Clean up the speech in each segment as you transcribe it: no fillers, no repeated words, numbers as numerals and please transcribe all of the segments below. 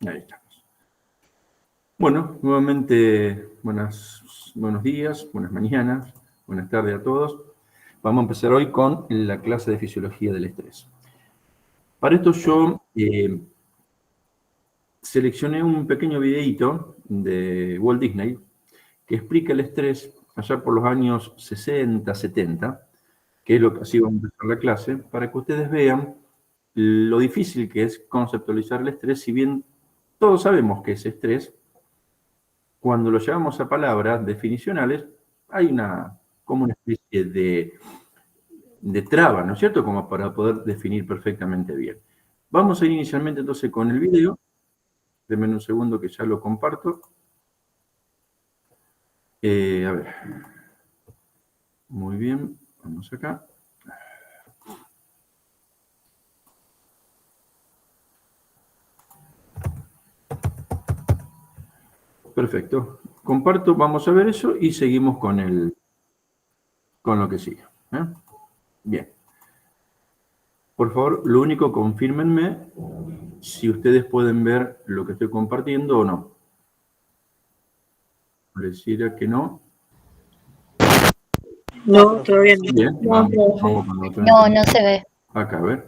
Ahí estamos. Bueno, nuevamente buenos días, buenas mañanas, buenas tardes a todos. Vamos a empezar hoy con la clase de fisiología del estrés. Para esto yo seleccioné un pequeño videíto de Walt Disney que explica el estrés allá por los años 60, 70, que es lo que así vamos a empezar la clase, para que ustedes vean lo difícil que es conceptualizar el estrés, si bien todos sabemos que es estrés. Cuando lo llevamos a palabras definicionales, hay como una especie de traba, ¿no es cierto? Como para poder definir perfectamente bien. Vamos a ir inicialmente entonces con el video. Denme un segundo que ya lo comparto. A ver. Muy bien, vamos acá. Perfecto. Comparto, vamos a ver eso y seguimos con lo que sigue. Bien. Por favor, lo único, confírmenme si ustedes pueden ver lo que estoy compartiendo o no. Pareciera que no. No, todavía no. Bien, vamos con otro. No se ve. Acá, a ver.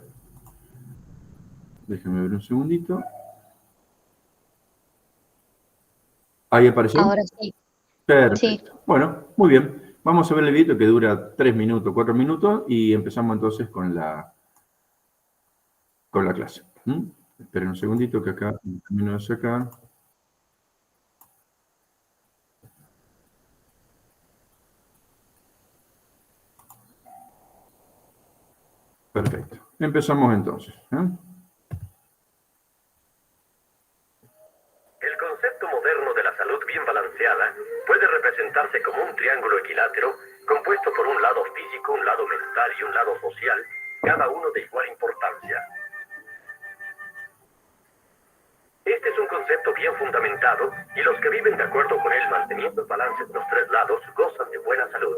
Déjenme ver un segundito. ¿Ahí apareció? Ahora sí. Perfecto. Sí. Bueno, muy bien. Vamos a ver el video que dura 3 minutos, 4 minutos y empezamos entonces con la clase. Esperen un segundito que acá termino de sacar. Perfecto. Empezamos entonces. El concepto moderno de la salud bien balanceada puede representarse como un triángulo equilátero compuesto por un lado físico, un lado mental y un lado social, cada uno de igual importancia. Este es un concepto bien fundamentado y los que viven de acuerdo con él manteniendo el balance de los tres lados gozan de buena salud.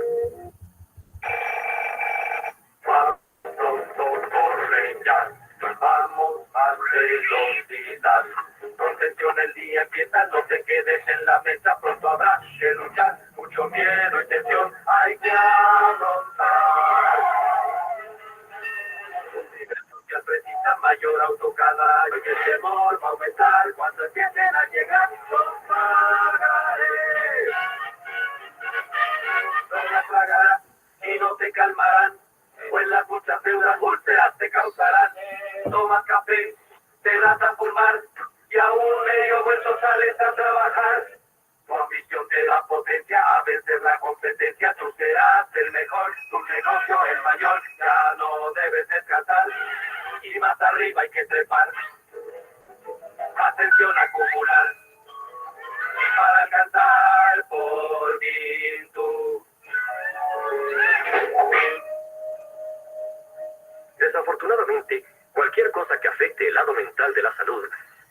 Vamos a velocidad. Contención, el día empieza, no te quedes en la mesa, pronto habrá que luchar, mucho miedo y tensión, hay que afrontar. Un nivel social precisa mayor autocada y el temor va a aumentar cuando empiecen a llegar los pagarés. No las pagarás y no te calmarán, pues las muchas deudas úlceras te causarán. Tomas café, te das a fumar y aún medio vuelto sales a trabajar. Tu ambición te da potencia a vencer la competencia. Tú serás el mejor, tu negocio el mayor. Ya no debes descansar y más arriba hay que trepar. Atención a acumular para alcanzar por fin tú. Desafortunadamente, cualquier cosa que afecte el lado mental de la salud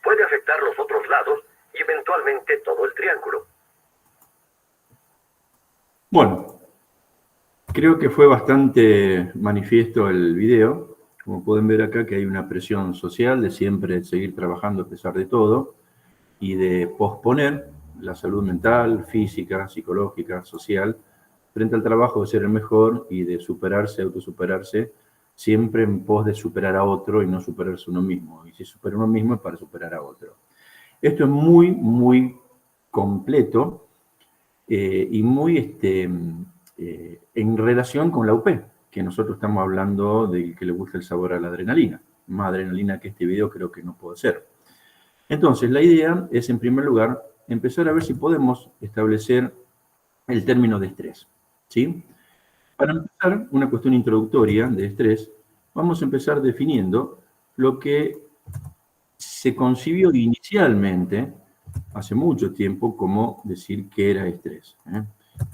puede afectar los otros lados y eventualmente todo el triángulo. Bueno, creo que fue bastante manifiesto el video. Como pueden ver acá que hay una presión social de siempre seguir trabajando a pesar de todo y de posponer la salud mental, física, psicológica, social, frente al trabajo de ser el mejor y de superarse, autosuperarse, siempre en pos de superar a otro y no superarse uno mismo. Y si supera uno mismo es para superar a otro. Esto es muy, muy completo y muy en relación con la UP, que nosotros estamos hablando de que le gusta el sabor a la adrenalina. Más adrenalina que este video creo que no puede ser. Entonces, la idea es, en primer lugar, empezar a ver si podemos establecer el término de estrés, ¿sí? Para empezar, una cuestión introductoria de estrés, vamos a empezar definiendo lo que se concibió inicialmente, hace mucho tiempo, como decir que era estrés.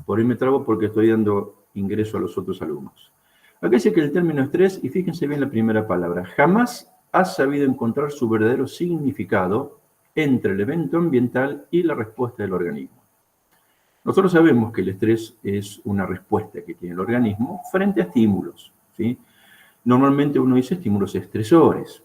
Por ahí me trabo porque estoy dando ingreso a los otros alumnos. Acá dice que el término estrés, y fíjense bien la primera palabra, jamás ha sabido encontrar su verdadero significado entre el evento ambiental y la respuesta del organismo. Nosotros sabemos que el estrés es una respuesta que tiene el organismo frente a estímulos, ¿sí? Normalmente uno dice estímulos estresores,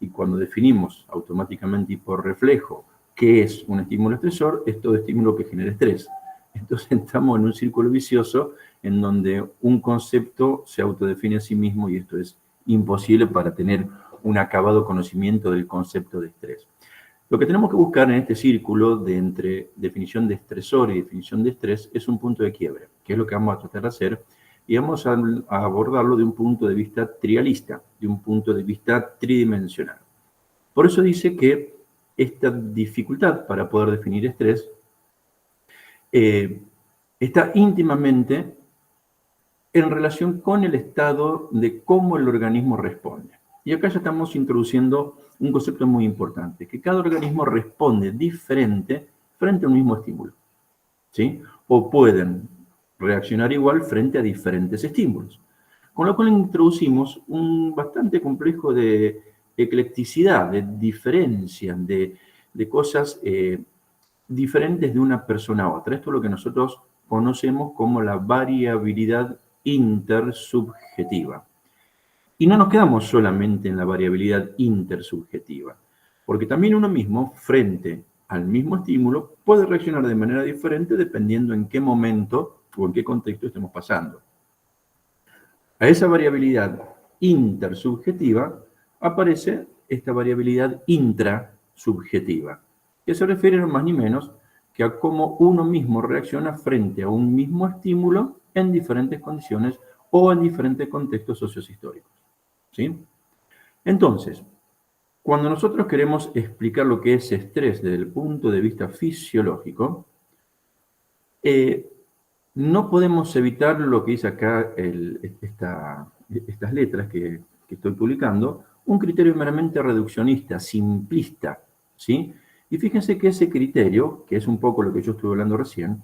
y cuando definimos automáticamente y por reflejo qué es un estímulo estresor, es todo estímulo que genera estrés. Entonces estamos en un círculo vicioso en donde un concepto se autodefine a sí mismo y esto es imposible para tener un acabado conocimiento del concepto de estrés. Lo que tenemos que buscar en este círculo de entre definición de estresor y definición de estrés es un punto de quiebre, que es lo que vamos a tratar de hacer, y vamos a abordarlo de un punto de vista trialista, de un punto de vista tridimensional. Por eso dice que esta dificultad para poder definir estrés está íntimamente en relación con el estado de cómo el organismo responde. Y acá ya estamos introduciendo un concepto muy importante, que cada organismo responde diferente frente a un mismo estímulo, ¿sí? O pueden reaccionar igual frente a diferentes estímulos. Con lo cual introducimos un bastante complejo de eclecticidad, de diferencia, de cosas diferentes de una persona a otra. Esto es lo que nosotros conocemos como la variabilidad intersubjetiva. Y no nos quedamos solamente en la variabilidad intersubjetiva, porque también uno mismo, frente al mismo estímulo, puede reaccionar de manera diferente dependiendo en qué momento o en qué contexto estemos pasando. A esa variabilidad intersubjetiva aparece esta variabilidad intrasubjetiva, que se refiere no más ni menos que a cómo uno mismo reacciona frente a un mismo estímulo en diferentes condiciones o en diferentes contextos sociohistóricos. ¿Sí? Entonces, cuando nosotros queremos explicar lo que es estrés desde el punto de vista fisiológico, no podemos evitar lo que dice acá estas letras que estoy publicando, un criterio meramente reduccionista, simplista, ¿sí? Y fíjense que ese criterio, que es un poco lo que yo estuve hablando recién,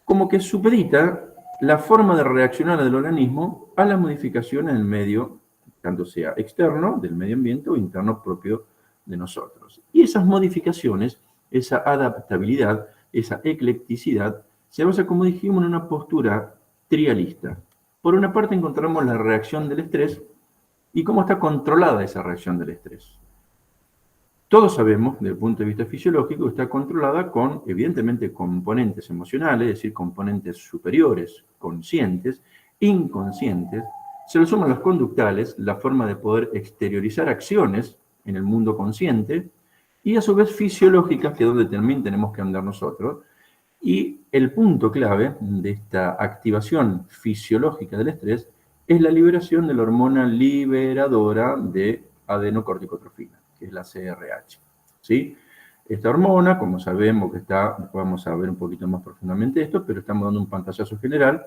como que supedita la forma de reaccionar del organismo a las modificaciones del medio, tanto sea externo, del medio ambiente, o interno propio de nosotros. Y esas modificaciones, esa adaptabilidad, esa eclecticidad, se basa, como dijimos, en una postura trialista. Por una parte encontramos la reacción del estrés y cómo está controlada esa reacción del estrés. Todos sabemos, desde el punto de vista fisiológico, está controlada con, evidentemente, componentes emocionales, es decir, componentes superiores, conscientes, inconscientes. Se le suman los conductales, la forma de poder exteriorizar acciones en el mundo consciente, y a su vez fisiológicas, que es donde también tenemos que andar nosotros. Y el punto clave de esta activación fisiológica del estrés es la liberación de la hormona liberadora de adenocorticotrofina, que es la CRH, ¿sí? Esta hormona, como sabemos que está, vamos a ver un poquito más profundamente esto, pero estamos dando un pantallazo general.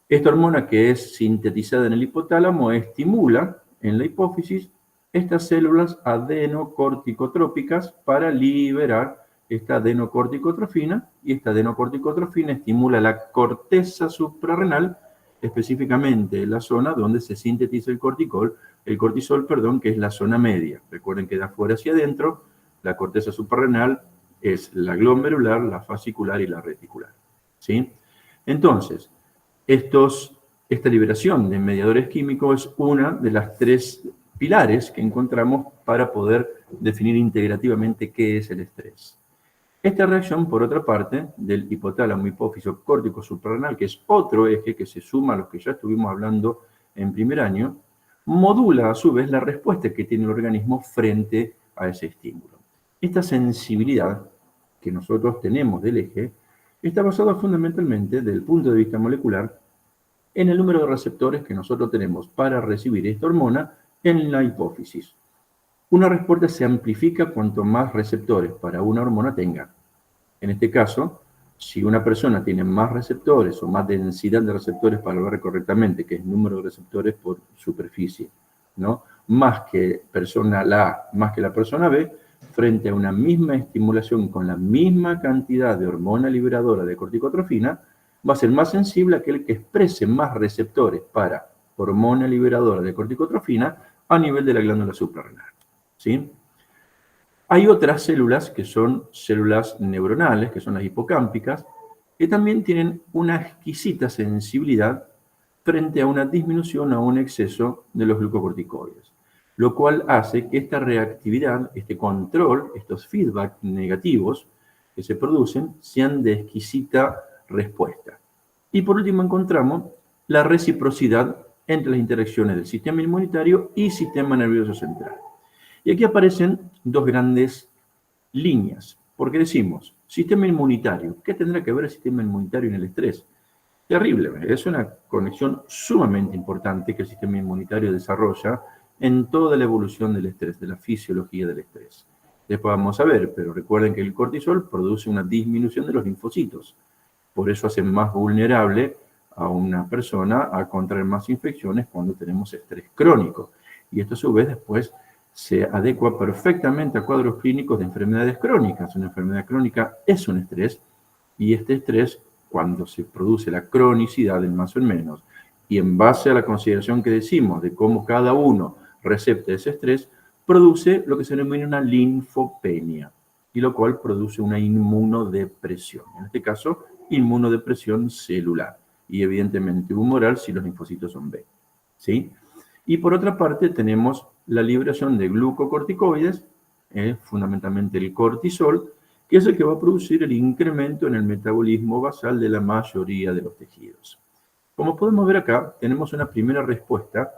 Esta hormona, que es sintetizada en el hipotálamo, estimula en la hipófisis estas células adenocorticotrópicas para liberar esta adenocorticotrofina, y esta adenocorticotrofina estimula la corteza suprarrenal, específicamente la zona donde se sintetiza el cortisol, que es la zona media. Recuerden que de afuera hacia adentro, la corteza suprarrenal es la glomerular, la fascicular y la reticular, ¿sí? Entonces, esta liberación de mediadores químicos es una de las tres pilares que encontramos para poder definir integrativamente qué es el estrés. Esta reacción, por otra parte, del hipotálamo hipófiso córtico suprarrenal, que es otro eje que se suma a los que ya estuvimos hablando en primer año, modula a su vez la respuesta que tiene el organismo frente a ese estímulo. Esta sensibilidad que nosotros tenemos del eje está basada fundamentalmente, desde el punto de vista molecular, en el número de receptores que nosotros tenemos para recibir esta hormona en la hipófisis. Una respuesta se amplifica cuanto más receptores para una hormona tenga. En este caso, si una persona tiene más receptores o más densidad de receptores, para hablar correctamente, que es número de receptores por superficie, ¿no? Más que la persona B, frente a una misma estimulación con la misma cantidad de hormona liberadora de corticotrofina, va a ser más sensible aquel que exprese más receptores para hormona liberadora de corticotrofina a nivel de la glándula suprarrenal, ¿sí? Hay otras células que son células neuronales, que son las hipocámpicas, que también tienen una exquisita sensibilidad frente a una disminución o un exceso de los glucocorticoides. lo cual hace que esta reactividad, este control, estos feedback negativos que se producen, sean de exquisita respuesta. Y por último encontramos la reciprocidad entre las interacciones del sistema inmunitario y sistema nervioso central. Y aquí aparecen dos grandes líneas, porque decimos, sistema inmunitario, ¿qué tendrá que ver el sistema inmunitario en el estrés? Terrible, es una conexión sumamente importante que el sistema inmunitario desarrolla en toda la evolución del estrés, de la fisiología del estrés. Después vamos a ver, pero recuerden que el cortisol produce una disminución de los linfocitos, por eso hace más vulnerable a una persona a contraer más infecciones cuando tenemos estrés crónico. Y esto a su vez después se adecua perfectamente a cuadros clínicos de enfermedades crónicas. Una enfermedad crónica es un estrés, y este estrés, cuando se produce la cronicidad en más o en menos, y en base a la consideración que decimos de cómo cada uno recepta ese estrés, produce lo que se denomina una linfopenia, y lo cual produce una inmunodepresión. En este caso, inmunodepresión celular, y evidentemente humoral si los linfocitos son B. ¿Sí? Y por otra parte tenemos la liberación de glucocorticoides, fundamentalmente el cortisol, que es el que va a producir el incremento en el metabolismo basal de la mayoría de los tejidos. Como podemos ver acá, tenemos una primera respuesta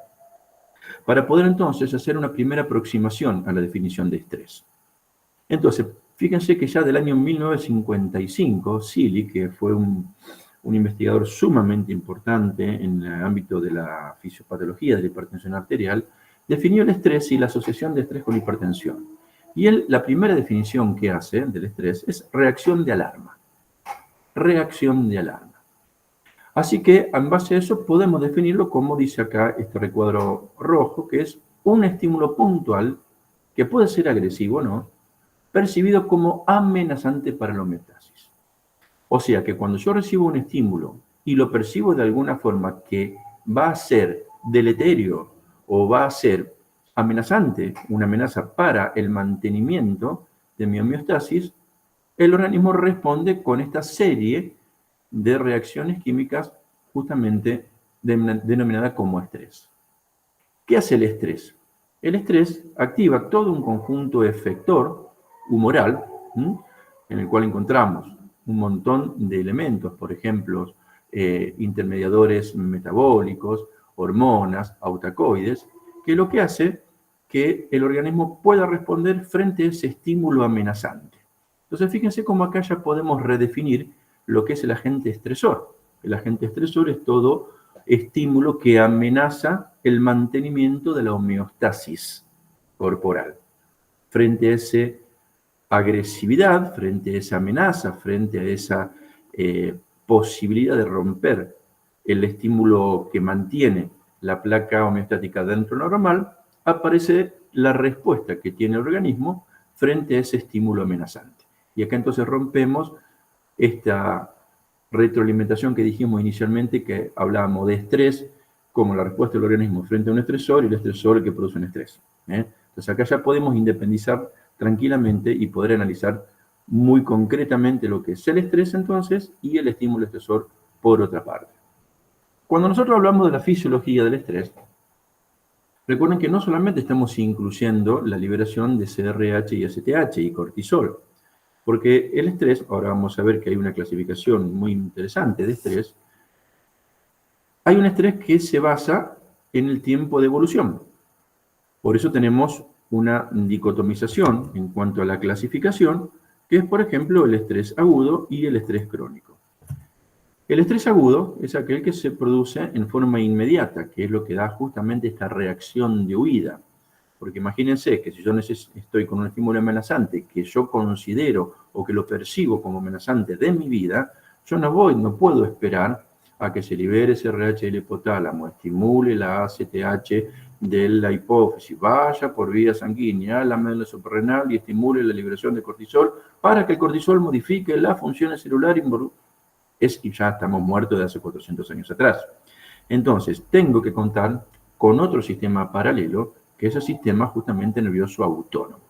para poder entonces hacer una primera aproximación a la definición de estrés. Entonces, fíjense que ya del año 1955, Seeley, que fue un investigador sumamente importante en el ámbito de la fisiopatología de la hipertensión arterial, definió el estrés y la asociación de estrés con hipertensión. Y él, la primera definición que hace del estrés es reacción de alarma. Reacción de alarma. Así que, en base a eso, podemos definirlo como dice acá este recuadro rojo, que es un estímulo puntual, que puede ser agresivo o no, percibido como amenazante para la homeostasis. O sea que cuando yo recibo un estímulo y lo percibo de alguna forma que va a ser deleterio o va a ser amenazante, una amenaza para el mantenimiento de mi homeostasis, el organismo responde con esta serie de reacciones químicas justamente denominada como estrés. ¿Qué hace el estrés? El estrés activa todo un conjunto efector humoral, en el cual encontramos un montón de elementos, por ejemplo, intermediadores metabólicos, hormonas, autacoides, que lo que hace que el organismo pueda responder frente a ese estímulo amenazante. Entonces, fíjense cómo acá ya podemos redefinir lo que es el agente estresor. El agente estresor es todo estímulo que amenaza el mantenimiento de la homeostasis corporal. Frente a esa agresividad, frente a esa amenaza, frente a esa posibilidad de romper el estímulo que mantiene la placa homeostática dentro de lo normal, aparece la respuesta que tiene el organismo frente a ese estímulo amenazante. Y acá entonces rompemos esta retroalimentación que dijimos inicialmente, que hablábamos de estrés como la respuesta del organismo frente a un estresor y el estresor el que produce un estrés. Entonces acá ya podemos independizar tranquilamente y poder analizar muy concretamente lo que es el estrés entonces y el estímulo estresor por otra parte. Cuando nosotros hablamos de la fisiología del estrés, recuerden que no solamente estamos incluyendo la liberación de CRH y ACTH y cortisol, porque el estrés, ahora vamos a ver que hay una clasificación muy interesante de estrés, hay un estrés que se basa en el tiempo de evolución. Por eso tenemos una dicotomización en cuanto a la clasificación, que es, por ejemplo, el estrés agudo y el estrés crónico. El estrés agudo es aquel que se produce en forma inmediata, que es lo que da justamente esta reacción de huida. Porque imagínense que si yo estoy con un estímulo amenazante que yo considero o que lo percibo como amenazante de mi vida, yo no puedo esperar a que se libere ese CRH del hipotálamo, estimule la ACTH de la hipófisis, vaya por vía sanguínea a la médula suprarrenal y estimule la liberación de cortisol para que el cortisol modifique la función celular y ya estamos muertos de hace 400 años atrás. Entonces, tengo que contar con otro sistema paralelo, que es el sistema justamente nervioso autónomo.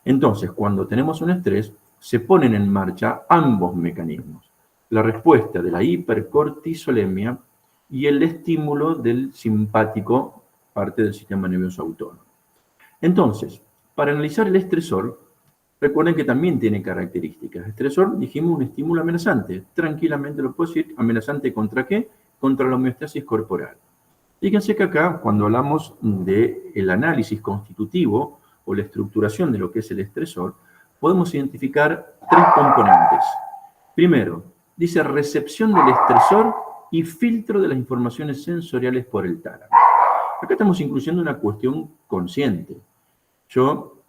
Entonces, cuando tenemos un estrés, se ponen en marcha ambos mecanismos. La respuesta de la hipercortisolemia y el estímulo del simpático, parte del sistema nervioso autónomo. Entonces, para analizar el estresor, recuerden que también tiene características. Estresor, dijimos, un estímulo amenazante. Tranquilamente lo puedo decir, amenazante ¿contra qué? Contra la homeostasis corporal. Fíjense que acá, cuando hablamos del análisis constitutivo o la estructuración de lo que es el estresor, podemos identificar 3 componentes. Primero, dice recepción del estresor y filtro de las informaciones sensoriales por el tálamo. Acá estamos incluyendo una cuestión consciente. Yo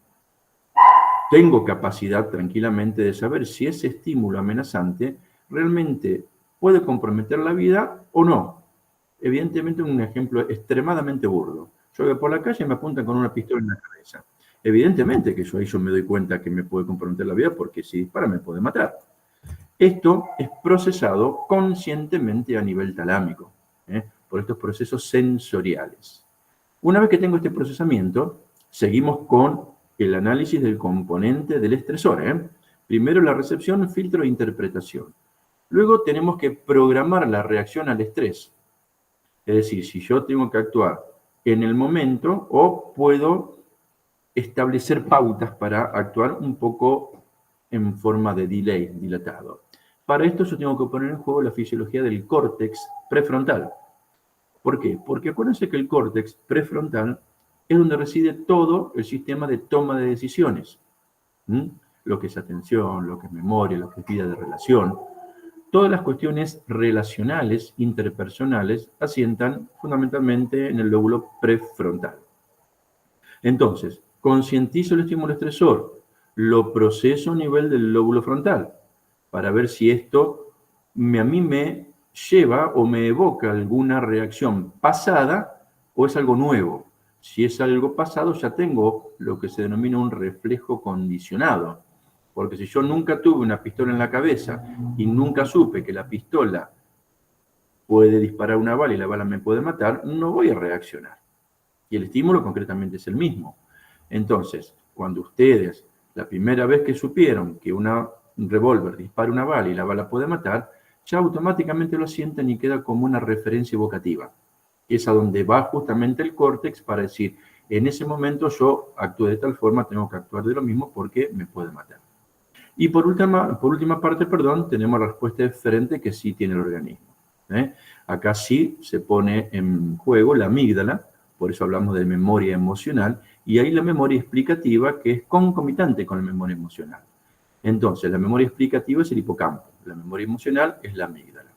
tengo capacidad tranquilamente de saber si ese estímulo amenazante realmente puede comprometer la vida o no. Evidentemente un ejemplo extremadamente burdo. Yo voy por la calle y me apuntan con una pistola en la cabeza. Evidentemente que yo ahí me doy cuenta que me puede comprometer la vida porque si dispara me puede matar. Esto es procesado conscientemente a nivel talámico, por estos procesos sensoriales. Una vez que tengo este procesamiento, seguimos con el análisis del componente del estresor. Primero la recepción, filtro e interpretación. Luego tenemos que programar la reacción al estrés. Es decir, si yo tengo que actuar en el momento o puedo establecer pautas para actuar un poco en forma de delay, dilatado. Para esto yo tengo que poner en juego la fisiología del córtex prefrontal. ¿Por qué? Porque acuérdense que el córtex prefrontal es donde reside todo el sistema de toma de decisiones. Lo que es atención, lo que es memoria, lo que es vida de relación. Todas las cuestiones relacionales, interpersonales, asientan fundamentalmente en el lóbulo prefrontal. Entonces, concientizo el estímulo estresor, lo proceso a nivel del lóbulo frontal, para ver si esto a mí me lleva o me evoca alguna reacción pasada o es algo nuevo. Si es algo pasado, ya tengo lo que se denomina un reflejo condicionado. Porque si yo nunca tuve una pistola en la cabeza y nunca supe que la pistola puede disparar una bala y la bala me puede matar, no voy a reaccionar. Y el estímulo concretamente es el mismo. Entonces, cuando ustedes, la primera vez que supieron que un revólver dispara una bala y la bala puede matar, ya automáticamente lo sienten y queda como una referencia evocativa. Es a donde va justamente el córtex para decir, en ese momento yo actúo de tal forma, tengo que actuar de lo mismo porque me puede matar. Y por última parte, tenemos la respuesta diferente que sí tiene el organismo. Acá sí se pone en juego la amígdala, por eso hablamos de memoria emocional, y hay la memoria explicativa que es concomitante con la memoria emocional. Entonces, la memoria explicativa es el hipocampo, la memoria emocional es la amígdala.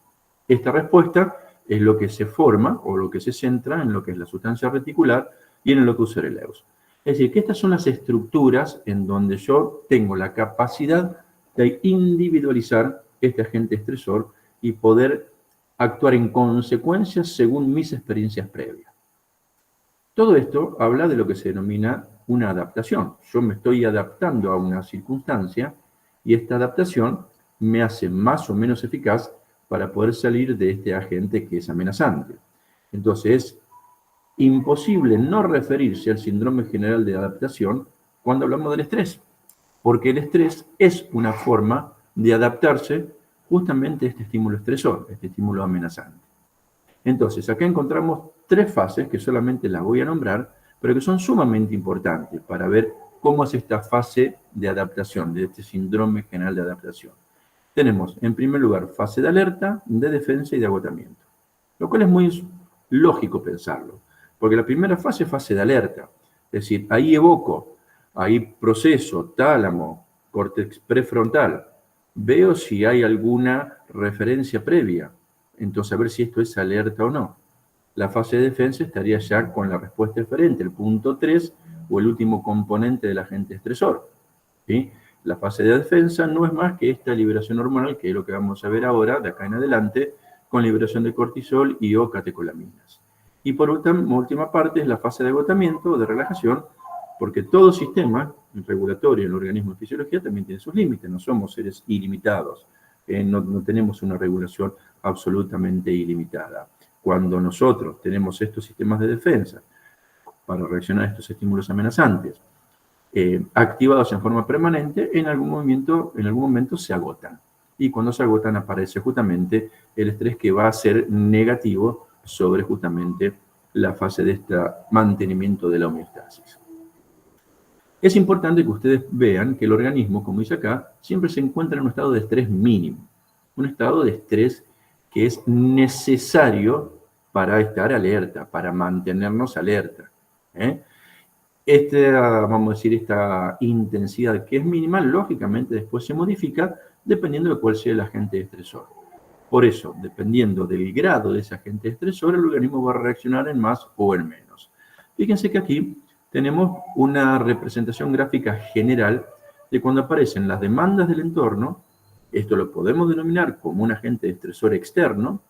Esta respuesta es lo que se forma o lo que se centra en lo que es la sustancia reticular y en el locus coeruleus. Es decir, que estas son las estructuras en donde yo tengo la capacidad de individualizar este agente estresor y poder actuar en consecuencia según mis experiencias previas. Todo esto habla de lo que se denomina una adaptación. Yo me estoy adaptando a una circunstancia y esta adaptación me hace más o menos eficaz para poder salir de este agente que es amenazante. Entonces, es imposible no referirse al síndrome general de adaptación cuando hablamos del estrés, porque el estrés es una forma de adaptarse justamente a este estímulo estresor, este estímulo amenazante. Entonces, acá encontramos 3 fases que solamente las voy a nombrar, pero que son sumamente importantes para ver cómo es esta fase de adaptación, de este síndrome general de adaptación. Tenemos, en primer lugar, fase de alerta, de defensa y de agotamiento, lo cual es muy lógico pensarlo, porque la primera fase es fase de alerta, es decir, ahí evoco, ahí proceso, tálamo, córtex prefrontal, veo si hay alguna referencia previa, entonces a ver si esto es alerta o no. La fase de defensa estaría ya con la respuesta diferente, el punto 3 o el último componente del agente estresor. ¿Sí? La fase de defensa no es más que esta liberación hormonal, que es lo que vamos a ver ahora, de acá en adelante, con liberación de cortisol y o catecolaminas. Y por última parte es la fase de agotamiento o de relajación, porque todo sistema regulatorio en el organismo de fisiología también tiene sus límites, no somos seres ilimitados, no tenemos una regulación absolutamente ilimitada. Cuando nosotros tenemos estos sistemas de defensa para reaccionar a estos estímulos amenazantes, activados en forma permanente, en algún momento se agotan. Y cuando se agotan aparece justamente el estrés que va a ser negativo sobre justamente la fase de este mantenimiento de la homeostasis. Es importante que ustedes vean que el organismo, como dice acá, siempre se encuentra en un estado de estrés mínimo, un estado de estrés que es necesario para estar alerta, para mantenernos alerta. Vamos a decir, esta intensidad que es mínima, lógicamente después se modifica dependiendo de cuál sea el agente estresor. Por eso, dependiendo del grado de ese agente estresor, el organismo va a reaccionar en más o en menos. Fíjense que aquí tenemos una representación gráfica general de cuando aparecen las demandas del entorno. Esto lo podemos denominar como un agente estresor externo,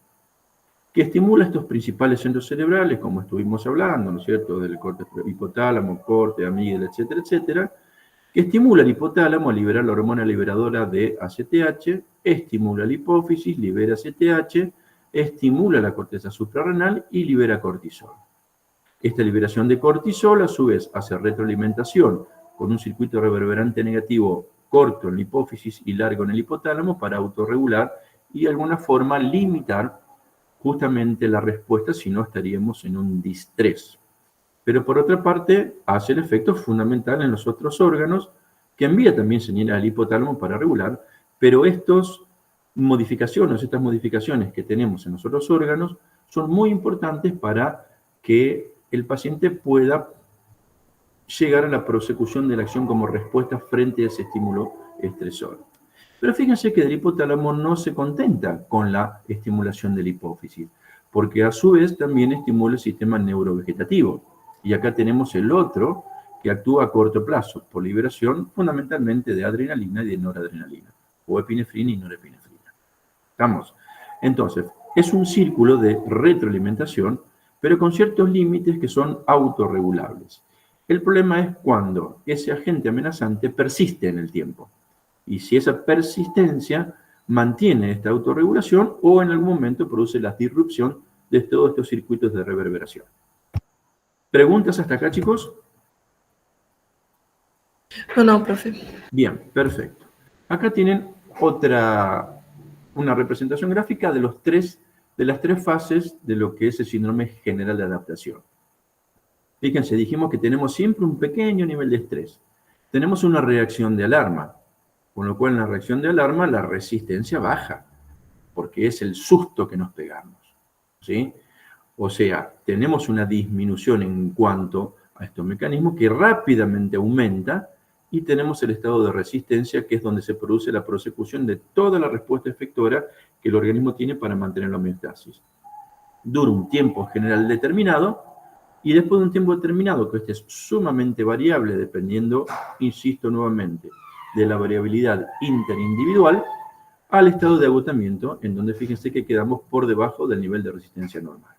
que estimula estos principales centros cerebrales, como estuvimos hablando, ¿no es cierto?, del córtex hipotálamo, corte, amígdala, etcétera, etcétera, que estimula el hipotálamo a liberar la hormona liberadora de ACTH, estimula la hipófisis, libera ACTH, estimula la corteza suprarrenal y libera cortisol. Esta liberación de cortisol, a su vez, hace retroalimentación con un circuito reverberante negativo corto en la hipófisis y largo en el hipotálamo para autorregular y de alguna forma limitar justamente la respuesta, si no estaríamos en un distrés. Pero por otra parte, hace el efecto fundamental en los otros órganos, que envía también señales al hipotálamo para regular, pero estas modificaciones que tenemos en los otros órganos son muy importantes para que el paciente pueda llegar a la prosecución de la acción como respuesta frente a ese estímulo estresor. Pero fíjense que el hipotálamo no se contenta con la estimulación de la hipófisis, porque a su vez también estimula el sistema neurovegetativo. Y acá tenemos el otro que actúa a corto plazo por liberación fundamentalmente de adrenalina y de noradrenalina, o epinefrina y norepinefrina. ¿Estamos? Entonces, es un círculo de retroalimentación, pero con ciertos límites que son autorregulables. El problema es cuando ese agente amenazante persiste en el tiempo. Y si esa persistencia mantiene esta autorregulación o en algún momento produce la disrupción de todos estos circuitos de reverberación. ¿Preguntas hasta acá, chicos? No, profe. Bien, perfecto. Acá tienen una representación gráfica de las tres fases de lo que es el síndrome general de adaptación. Fíjense, dijimos que tenemos siempre un pequeño nivel de estrés. Tenemos una reacción de alarma, con lo cual en la reacción de alarma la resistencia baja, porque es el susto que nos pegamos, ¿sí? O sea, tenemos una disminución en cuanto a estos mecanismos que rápidamente aumenta y tenemos el estado de resistencia, que es donde se produce la prosecución de toda la respuesta efectora que el organismo tiene para mantener la homeostasis. Dura un tiempo general determinado y después de un tiempo determinado, que este es sumamente variable dependiendo, insisto nuevamente, de la variabilidad interindividual, al estado de agotamiento, en donde fíjense que quedamos por debajo del nivel de resistencia normal.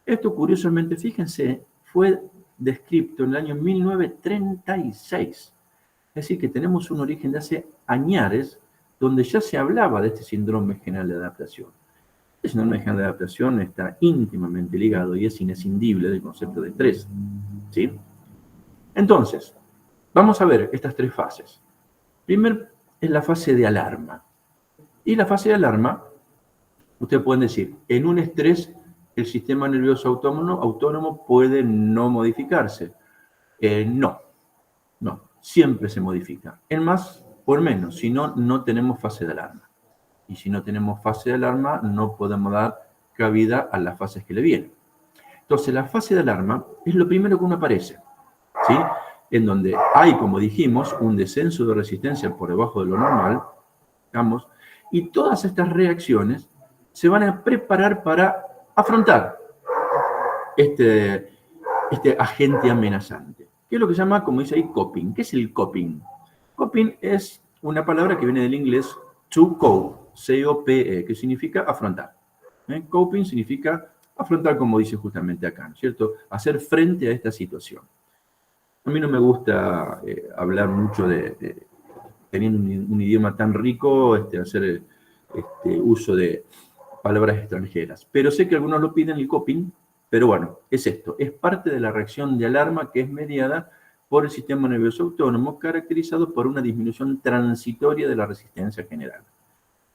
Esto, curiosamente, fíjense, fue descrito en el año 1936. Es decir, que tenemos un origen de hace añares, donde ya se hablaba de este síndrome general de adaptación. El síndrome general de adaptación está íntimamente ligado y es inescindible del concepto de estrés, ¿sí? Entonces, vamos a ver estas tres fases. Primero es la fase de alarma. Y la fase de alarma, ustedes pueden decir, en un estrés el sistema nervioso autónomo puede no modificarse. No, siempre se modifica. En más o en menos, si no, no tenemos fase de alarma. Y si no tenemos fase de alarma, no podemos dar cabida a las fases que le vienen. Entonces, la fase de alarma es lo primero que uno aparece, ¿sí? En donde hay, como dijimos, un descenso de resistencia por debajo de lo normal, digamos, y todas estas reacciones se van a preparar para afrontar este agente amenazante, que es lo que se llama, como dice ahí, coping. ¿Qué es el coping? Coping es una palabra que viene del inglés to cope, C-O-P-E, que significa afrontar. Coping significa afrontar, como dice justamente acá, ¿no es cierto? Hacer frente a esta situación. A mí no me gusta hablar mucho teniendo un idioma tan rico, hacer uso de palabras extranjeras. Pero sé que algunos lo piden, el coping, pero bueno, es esto. Es parte de la reacción de alarma que es mediada por el sistema nervioso autónomo, caracterizado por una disminución transitoria de la resistencia general.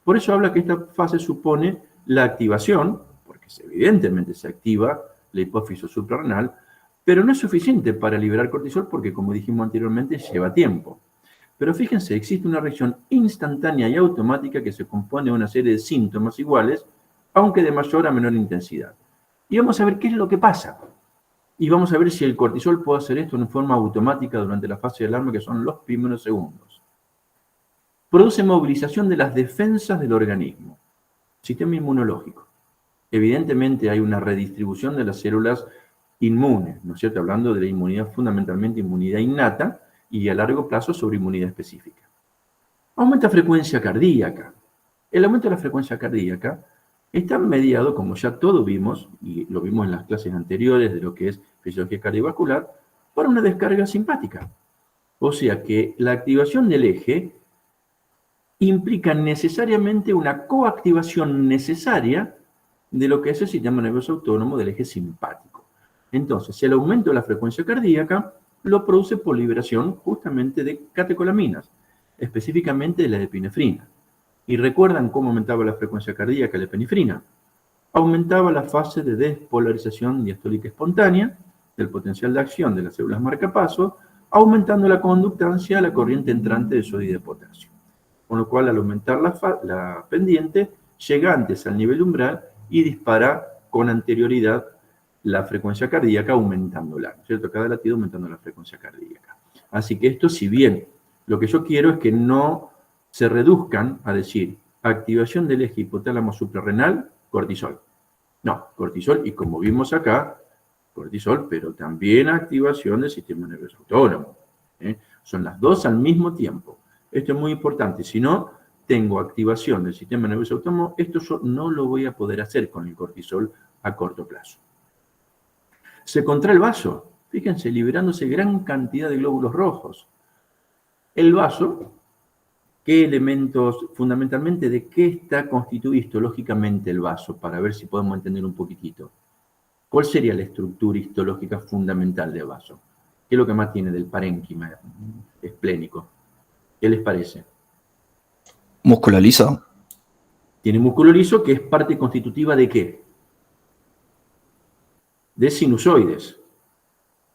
Por eso habla que esta fase supone la activación, porque evidentemente se activa la hipófisis suprarrenal, Pero no es suficiente para liberar cortisol porque, como dijimos anteriormente, lleva tiempo. Pero fíjense, existe una reacción instantánea y automática que se compone de una serie de síntomas iguales, aunque de mayor a menor intensidad. Y vamos a ver qué es lo que pasa. Y vamos a ver si el cortisol puede hacer esto en forma automática durante la fase de alarma, que son los primeros segundos. Produce movilización de las defensas del organismo, sistema inmunológico. Evidentemente hay una redistribución de las células inmunes, ¿no es cierto? Hablando de la inmunidad, fundamentalmente inmunidad innata y a largo plazo sobre inmunidad específica. Aumenta frecuencia cardíaca. El aumento de la frecuencia cardíaca está mediado, como ya todos vimos, y lo vimos en las clases anteriores de lo que es fisiología cardiovascular, por una descarga simpática. O sea que la activación del eje implica necesariamente una coactivación necesaria de lo que es el sistema nervioso autónomo del eje simpático. Entonces, el aumento de la frecuencia cardíaca lo produce por liberación justamente de catecolaminas, específicamente de la epinefrina. ¿Y recuerdan cómo aumentaba la frecuencia cardíaca la epinefrina? Aumentaba la fase de despolarización diastólica espontánea del potencial de acción de las células marcapasos, aumentando la conductancia a la corriente entrante de sodio y de potasio. Con lo cual, al aumentar la pendiente, llega antes al nivel umbral y dispara con anterioridad la frecuencia cardíaca aumentándola, ¿no es cierto? Cada latido aumentando la frecuencia cardíaca. Así que esto, si bien lo que yo quiero es que no se reduzcan a decir activación del eje hipotálamo suprarrenal, cortisol. No, cortisol, y como vimos acá, cortisol, pero también activación del sistema nervioso autónomo. Son las dos al mismo tiempo. Esto es muy importante, si no tengo activación del sistema nervioso autónomo, esto yo no lo voy a poder hacer con el cortisol a corto plazo. Se contrae el vaso, fíjense, liberándose gran cantidad de glóbulos rojos. El vaso, ¿qué elementos, fundamentalmente, de qué está constituido histológicamente el vaso? Para ver si podemos entender un poquitito. ¿Cuál sería la estructura histológica fundamental del vaso? ¿Qué es lo que más tiene del parénquima esplénico? ¿Qué les parece? Músculo liso. Tiene músculo liso, que es parte constitutiva ¿de qué? De sinusoides.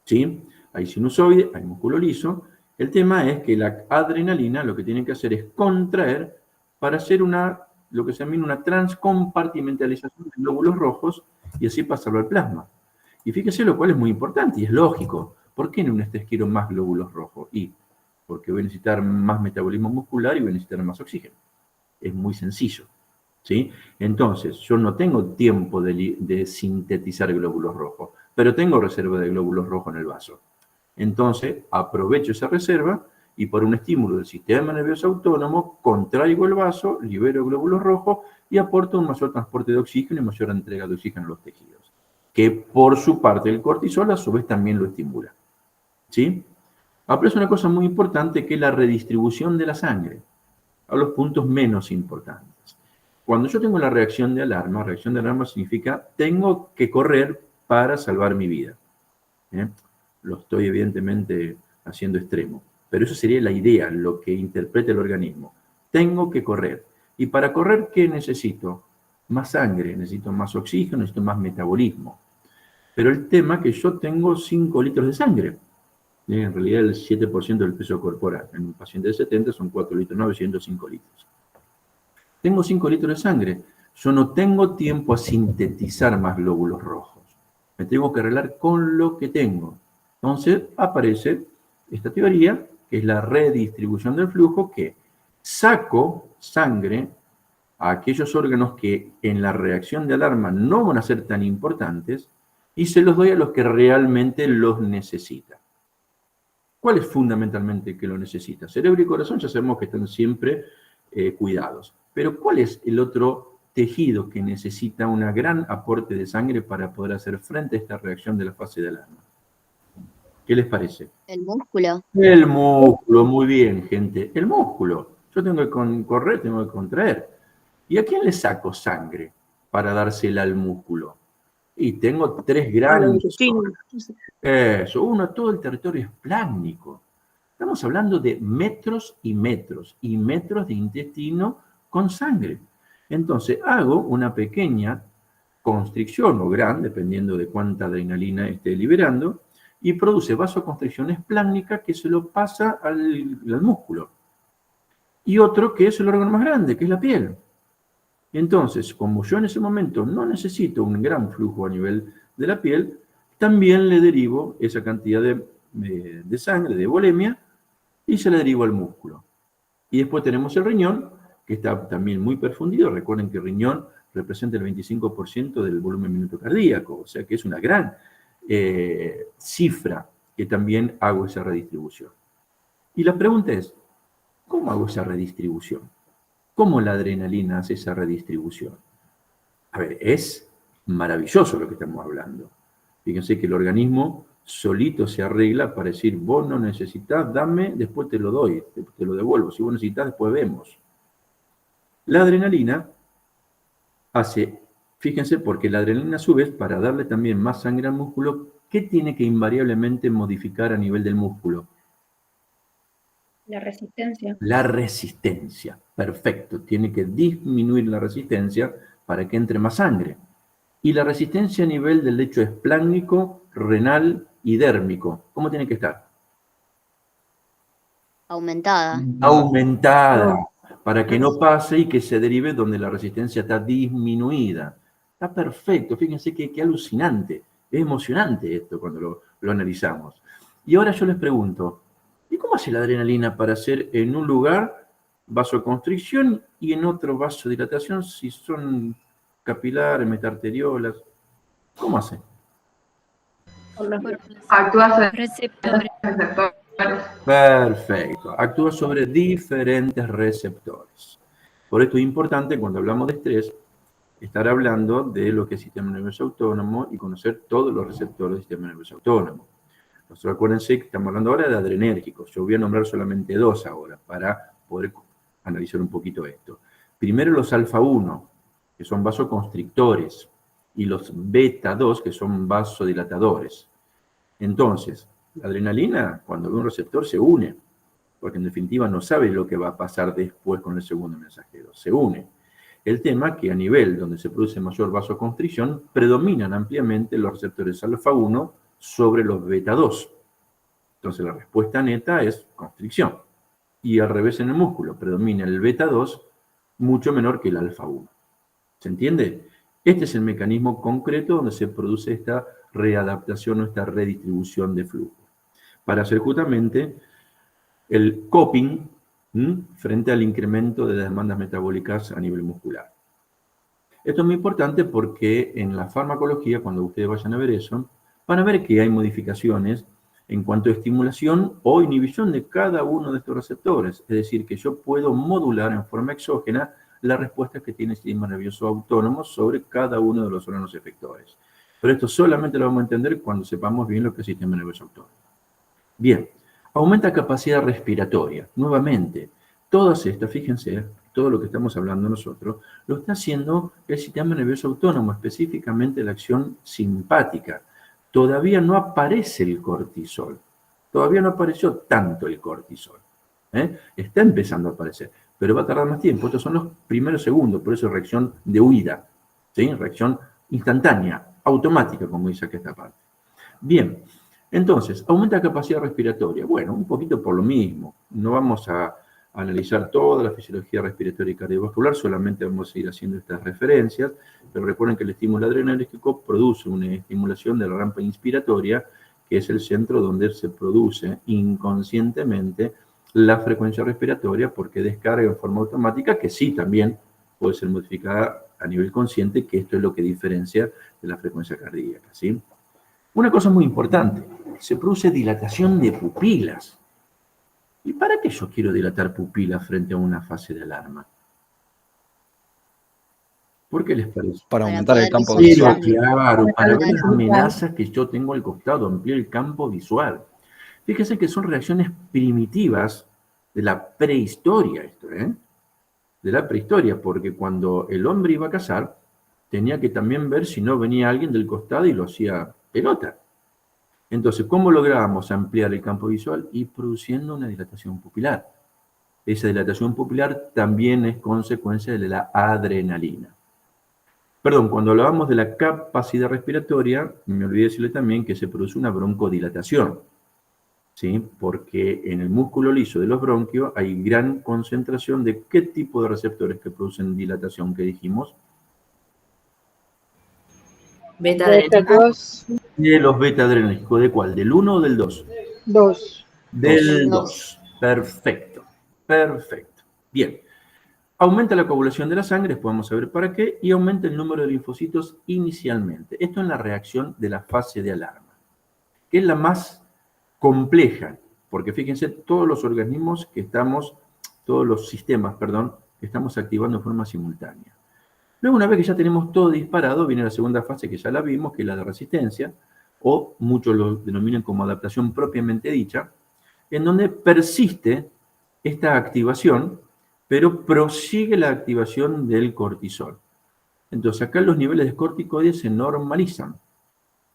¿Sí? Hay sinusoide, hay músculo liso. El tema es que la adrenalina lo que tiene que hacer es contraer para hacer lo que se llama una transcompartimentalización de glóbulos rojos y así pasarlo al plasma. Y fíjese lo cual es muy importante y es lógico. ¿Por qué en un estrés quiero más glóbulos rojos? Porque voy a necesitar más metabolismo muscular y voy a necesitar más oxígeno. Es muy sencillo. ¿Sí? Entonces, yo no tengo tiempo de sintetizar glóbulos rojos, pero tengo reserva de glóbulos rojos en el vaso. Entonces, aprovecho esa reserva y por un estímulo del sistema nervioso autónomo, contraigo el vaso, libero glóbulos rojos y aporto un mayor transporte de oxígeno y mayor entrega de oxígeno a los tejidos. Que por su parte el cortisol a su vez también lo estimula. ¿Sí? Aparece una cosa muy importante que es la redistribución de la sangre a los puntos menos importantes. Cuando yo tengo la reacción de alarma significa tengo que correr para salvar mi vida. Lo estoy evidentemente haciendo extremo, pero eso sería la idea, lo que interpreta el organismo. Tengo que correr. Y para correr, ¿qué necesito? Más sangre, necesito más oxígeno, necesito más metabolismo. Pero el tema es que yo tengo 5 litros de sangre. En realidad el 7% del peso corporal. En un paciente de 70 son 4 litros, 905 litros. Tengo 5 litros de sangre. Yo no tengo tiempo a sintetizar más glóbulos rojos. Me tengo que arreglar con lo que tengo. Entonces aparece esta teoría, que es la redistribución del flujo, que saco sangre a aquellos órganos que en la reacción de alarma no van a ser tan importantes y se los doy a los que realmente los necesitan. ¿Cuál es fundamentalmente que lo necesita? Cerebro y corazón ya sabemos que están siempre cuidados. Pero ¿cuál es el otro tejido que necesita un gran aporte de sangre para poder hacer frente a esta reacción de la fase de alarma? ¿Qué les parece? El músculo. El músculo, muy bien, gente. El músculo. Yo tengo que correr, tengo que contraer. ¿Y a quién le saco sangre para dársela al músculo? Y tengo 3 grandes. Eso, uno, todo el territorio es plásmico. Estamos hablando de metros y metros de intestino con sangre. Entonces, hago una pequeña constricción o gran, dependiendo de cuánta adrenalina esté liberando, y produce vasoconstricción espláncnica que se lo pasa al músculo. Y otro que es el órgano más grande, que es la piel. Entonces, como yo en ese momento no necesito un gran flujo a nivel de la piel, también le derivo esa cantidad de sangre, de volemia, y se la derivo al músculo. Y después tenemos el riñón, que está también muy perfundido. Recuerden que el riñón representa el 25% del volumen minuto cardíaco, o sea que es una gran cifra que también hago esa redistribución. Y la pregunta es, ¿cómo hago esa redistribución? ¿Cómo la adrenalina hace esa redistribución? A ver, es maravilloso lo que estamos hablando. Fíjense que el organismo solito se arregla para decir, vos no necesitas, dame, después te lo doy, te lo devuelvo. Si vos necesitas, después vemos. La adrenalina hace, fíjense, porque la adrenalina a su vez, para darle también más sangre al músculo, ¿qué tiene que invariablemente modificar a nivel del músculo? La resistencia. La resistencia, perfecto. Tiene que disminuir la resistencia para que entre más sangre. Y la resistencia a nivel del lecho espláncnico, renal y dérmico, ¿cómo tiene que estar? Aumentada. Aumentada, para que no pase y que se derive donde la resistencia está disminuida. Está perfecto, fíjense qué alucinante, es emocionante esto cuando lo analizamos. Y ahora yo les pregunto, ¿y cómo hace la adrenalina para hacer en un lugar vasoconstricción y en otro vasodilatación si son capilares, metarteriolas? ¿Cómo hace? Actúa sobre Receptores. receptores. Perfecto, actúa sobre diferentes receptores. Por esto es importante cuando hablamos de estrés, estar hablando de lo que es el sistema nervioso autónomo y conocer todos los receptores del sistema nervioso autónomo. Nosotros acuérdense que estamos hablando ahora de adrenérgicos. Yo voy a nombrar solamente dos ahora para poder analizar un poquito esto. Primero los alfa-1, que son vasoconstrictores, y los beta-2, que son vasodilatadores. Entonces, la adrenalina, cuando ve un receptor, se une, porque en definitiva no sabe lo que va a pasar después con el segundo mensajero, se une. El tema es que a nivel donde se produce mayor vasoconstricción, predominan ampliamente los receptores alfa-1 sobre los beta-2. Entonces la respuesta neta es constricción. Y al revés en el músculo, predomina el beta-2 mucho menor que el alfa-1. ¿Se entiende? Este es el mecanismo concreto donde se produce esta readaptación o esta redistribución de flujo, para hacer justamente el coping frente al incremento de las demandas metabólicas a nivel muscular. Esto es muy importante porque en la farmacología, cuando ustedes vayan a ver eso, van a ver que hay modificaciones en cuanto a estimulación o inhibición de cada uno de estos receptores. Es decir, que yo puedo modular en forma exógena la respuesta que tiene el sistema nervioso autónomo sobre cada uno de los órganos efectores. Pero esto solamente lo vamos a entender cuando sepamos bien lo que es el sistema nervioso autónomo. Bien, aumenta capacidad respiratoria. Nuevamente, todas estas, fíjense, todo lo que estamos hablando nosotros, lo está haciendo el sistema nervioso autónomo, específicamente la acción simpática. Todavía no aparece el cortisol. Todavía no apareció tanto el cortisol. Está empezando a aparecer, pero va a tardar más tiempo. Estos son los primeros segundos, por eso reacción de huida, ¿sí? Reacción instantánea, automática, como dice aquí esta parte. Bien, entonces, aumenta la capacidad respiratoria. Bueno, un poquito por lo mismo. No vamos a analizar toda la fisiología respiratoria y cardiovascular, solamente vamos a ir haciendo estas referencias, pero recuerden que el estímulo adrenérgico produce una estimulación de la rampa inspiratoria, que es el centro donde se produce inconscientemente la frecuencia respiratoria, porque descarga en forma automática, que sí también puede ser modificada a nivel consciente, que esto es lo que diferencia de la frecuencia cardíaca, ¿sí? Una cosa muy importante, se produce dilatación de pupilas. ¿Y para qué yo quiero dilatar pupilas frente a una fase de alarma? ¿Por qué les parece? Para Para aumentar el poder campo visualizar. visual. Claro, para ver las Claro. amenazas que yo tengo al costado, ampliar el campo visual. Fíjense que son reacciones primitivas de la prehistoria esto, de la prehistoria, porque cuando el hombre iba a cazar, tenía que también ver si no venía alguien del costado y lo hacía pelota. Entonces, ¿cómo lográbamos ampliar el campo visual? Y produciendo una dilatación pupilar. Esa dilatación pupilar también es consecuencia de la adrenalina. Perdón, cuando hablábamos de la capacidad respiratoria, me olvidé decirle también que se produce una broncodilatación, ¿sí? Porque en el músculo liso de los bronquios hay gran concentración de qué tipo de receptores que producen dilatación que dijimos. Beta Beta adrenal. 2, De los beta adrenérgicos, ¿de cuál? ¿Del 1 o del 2? 2. Del Dos. 2. Perfecto, perfecto. Bien. Aumenta la coagulación de la sangre, después vamos a ver para qué, y aumenta el número de linfocitos inicialmente. Esto en la reacción de la fase de alarma, que es la más compleja, porque fíjense, todos los organismos que estamos, todos los sistemas, perdón, que estamos activando de forma simultánea. Luego, una vez que ya tenemos todo disparado, viene la segunda fase que ya la vimos, que es la de resistencia, o muchos lo denominan como adaptación propiamente dicha, en donde persiste esta activación, pero prosigue la activación del cortisol. Entonces, acá los niveles de corticoides se normalizan,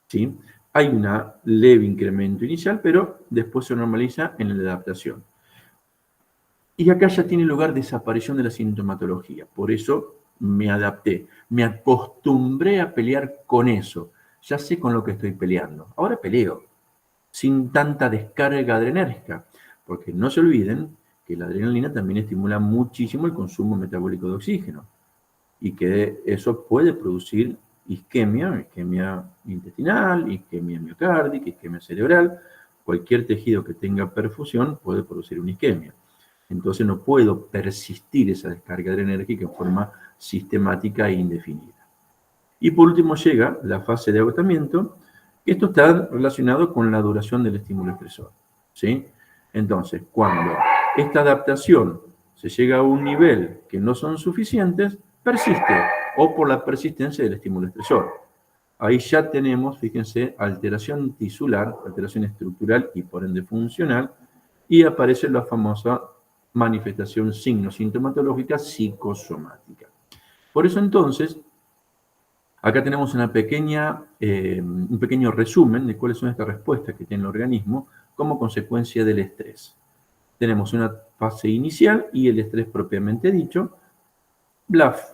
¿sí? Hay un leve incremento inicial, pero después se normaliza en la adaptación. Y acá ya tiene lugar desaparición de la sintomatología. Por eso me adapté, me acostumbré a pelear con eso. Ya sé con lo que estoy peleando. Ahora peleo, sin tanta descarga adrenérgica, porque no se olviden que la adrenalina también estimula muchísimo el consumo metabólico de oxígeno y que eso puede producir isquemia intestinal, isquemia miocárdica, isquemia cerebral. Cualquier tejido que tenga perfusión puede producir una isquemia. Entonces no puedo persistir esa descarga adrenérgica en forma sistemática e indefinida. Y por último llega la fase de agotamiento, que esto está relacionado con la duración del estímulo estresor, ¿sí? Entonces, cuando esta adaptación se llega a un nivel que no son suficientes, persiste, o por la persistencia del estímulo estresor. Ahí ya tenemos, fíjense, alteración tisular, alteración estructural y por ende funcional, y aparece la famosa manifestación signo-sintomatológica psicosomática. Por eso entonces, acá tenemos un pequeño resumen de cuáles son estas respuestas que tiene el organismo como consecuencia del estrés. Tenemos una fase inicial y el estrés propiamente dicho.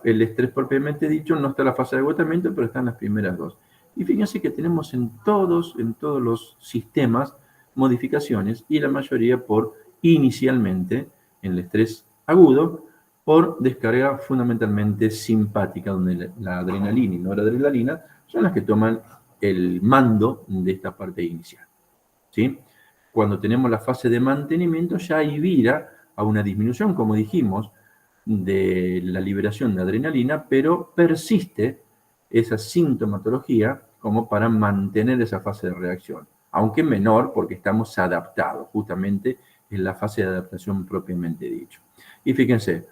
El estrés propiamente dicho no está en la fase de agotamiento, pero está en las primeras dos. Y fíjense que tenemos en todos los sistemas modificaciones y la mayoría inicialmente en el estrés agudo, por descarga fundamentalmente simpática, donde la adrenalina y noradrenalina son las que toman el mando de esta parte inicial, ¿sí? Cuando tenemos la fase de mantenimiento ya hay vira a una disminución, como dijimos, de la liberación de adrenalina, pero persiste esa sintomatología como para mantener esa fase de reacción, aunque menor porque estamos adaptados, justamente en la fase de adaptación propiamente dicho. Y fíjense,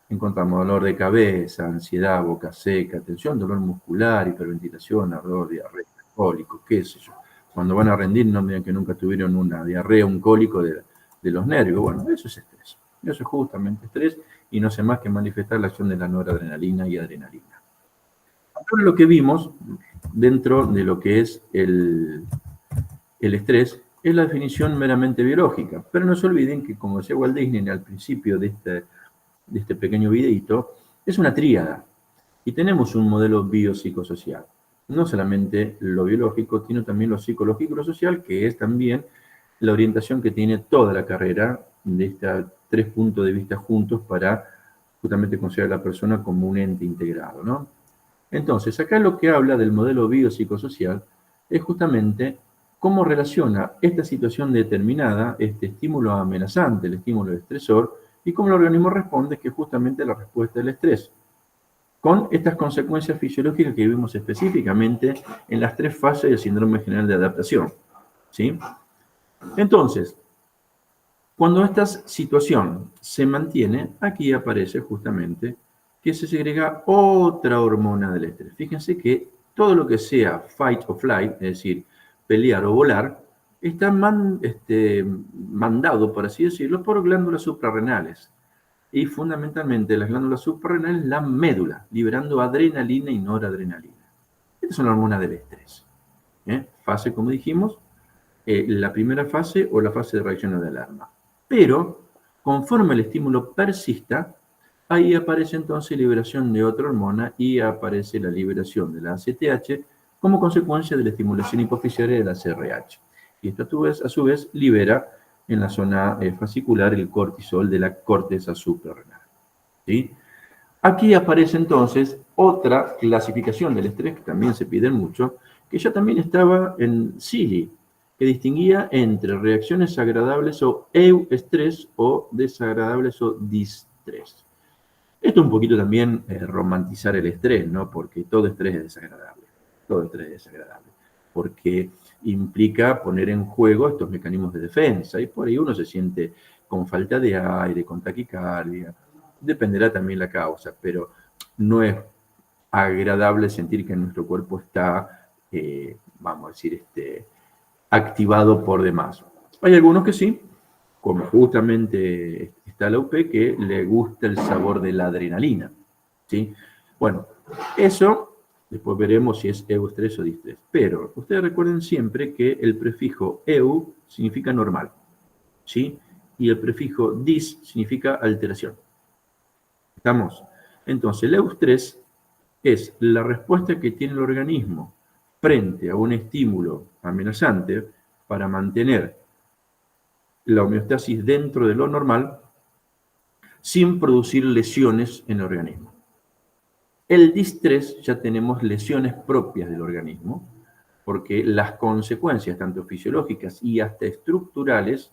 encontramos dolor de cabeza, ansiedad, boca seca, tensión, dolor muscular, hiperventilación, ardor, diarrea, cólico, qué sé yo. Cuando van a rendir no digan que nunca tuvieron una diarrea, un cólico de los nervios. Bueno, eso es estrés. Eso es justamente estrés y no hace más que manifestar la acción de la noradrenalina y adrenalina. Ahora lo que vimos dentro de lo que es el estrés es la definición meramente biológica. Pero no se olviden que, como decía Walt Disney al principio de este pequeño videito, es una tríada. Y tenemos un modelo biopsicosocial. No solamente lo biológico, sino también lo psicológico y lo social, que es también la orientación que tiene toda la carrera de estos 3 puntos de vista juntos para justamente considerar a la persona como un ente integrado, ¿no? Entonces, acá lo que habla del modelo biopsicosocial es justamente cómo relaciona esta situación determinada, este estímulo amenazante, el estímulo estresor, y cómo el organismo responde, que es justamente la respuesta del estrés, con estas consecuencias fisiológicas que vimos específicamente en las 3 fases del síndrome general de adaptación, ¿sí? Entonces, cuando esta situación se mantiene, aquí aparece justamente que se segrega otra hormona del estrés. Fíjense que todo lo que sea fight or flight, es decir, pelear o volar, está mandado, por así decirlo, por glándulas suprarrenales. Y fundamentalmente las glándulas suprarrenales, la médula, liberando adrenalina y noradrenalina. Estas son las hormonas del estrés. Fase, como dijimos, la primera fase o la fase de reacción de alarma. Pero, conforme el estímulo persista, ahí aparece entonces liberación de otra hormona y aparece la liberación de la ACTH como consecuencia de la estimulación hipofisial de la CRH. Y esto a su vez libera en la zona fascicular el cortisol de la corteza suprarrenal. ¿Sí? Aquí aparece entonces otra clasificación del estrés que también se pide mucho, que ya también estaba en Seeley, que distinguía entre reacciones agradables o euestrés o desagradables o distrés. Esto es un poquito también romantizar el estrés, ¿no? Porque todo estrés es desagradable. Todo estrés es desagradable. Porque implica poner en juego estos mecanismos de defensa. Y por ahí uno se siente con falta de aire, con taquicardia. Dependerá también la causa, pero no es agradable sentir que nuestro cuerpo está, vamos a decir, activado por demás. Hay algunos que sí, como justamente está la UP, que le gusta el sabor de la adrenalina. ¿Sí? Bueno, eso después veremos si es eustrés o distrés. Pero ustedes recuerden siempre que el prefijo eu significa normal, ¿sí? Y el prefijo dis significa alteración. ¿Estamos? Entonces, el eustrés es la respuesta que tiene el organismo frente a un estímulo amenazante para mantener la homeostasis dentro de lo normal sin producir lesiones en el organismo. El distrés ya tenemos lesiones propias del organismo, porque las consecuencias, tanto fisiológicas y hasta estructurales,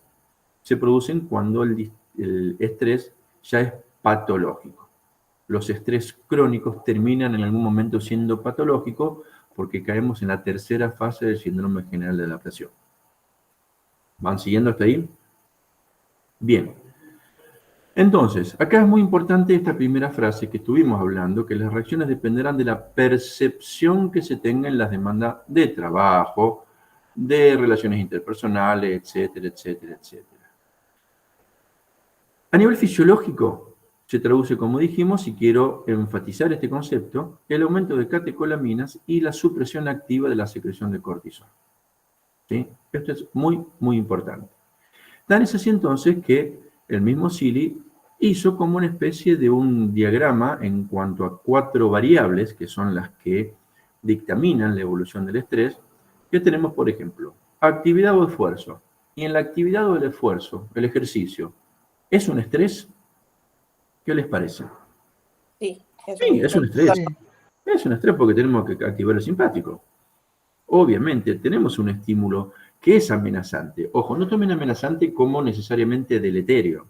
se producen cuando el estrés ya es patológico. Los estrés crónicos terminan en algún momento siendo patológicos porque caemos en la tercera fase del síndrome general de adaptación. ¿Van siguiendo hasta ahí? Bien. Entonces, acá es muy importante esta primera frase que estuvimos hablando, que las reacciones dependerán de la percepción que se tenga en las demandas de trabajo, de relaciones interpersonales, etcétera, etcétera, etcétera. A nivel fisiológico, se traduce, como dijimos, y quiero enfatizar este concepto, el aumento de catecolaminas y la supresión activa de la secreción de cortisol. ¿Sí? Esto es muy, muy importante. Tan es así entonces que el mismo Seeley hizo como una especie de un diagrama en cuanto a 4 variables, que son las que dictaminan la evolución del estrés, que tenemos, por ejemplo, actividad o esfuerzo. Y en la actividad o el esfuerzo, el ejercicio, ¿es un estrés? ¿Qué les parece? Sí, Sí, es un estrés. Es un estrés porque tenemos que activar el simpático. Obviamente, tenemos un estímulo que es amenazante. Ojo, no tomen amenazante como necesariamente deleterio.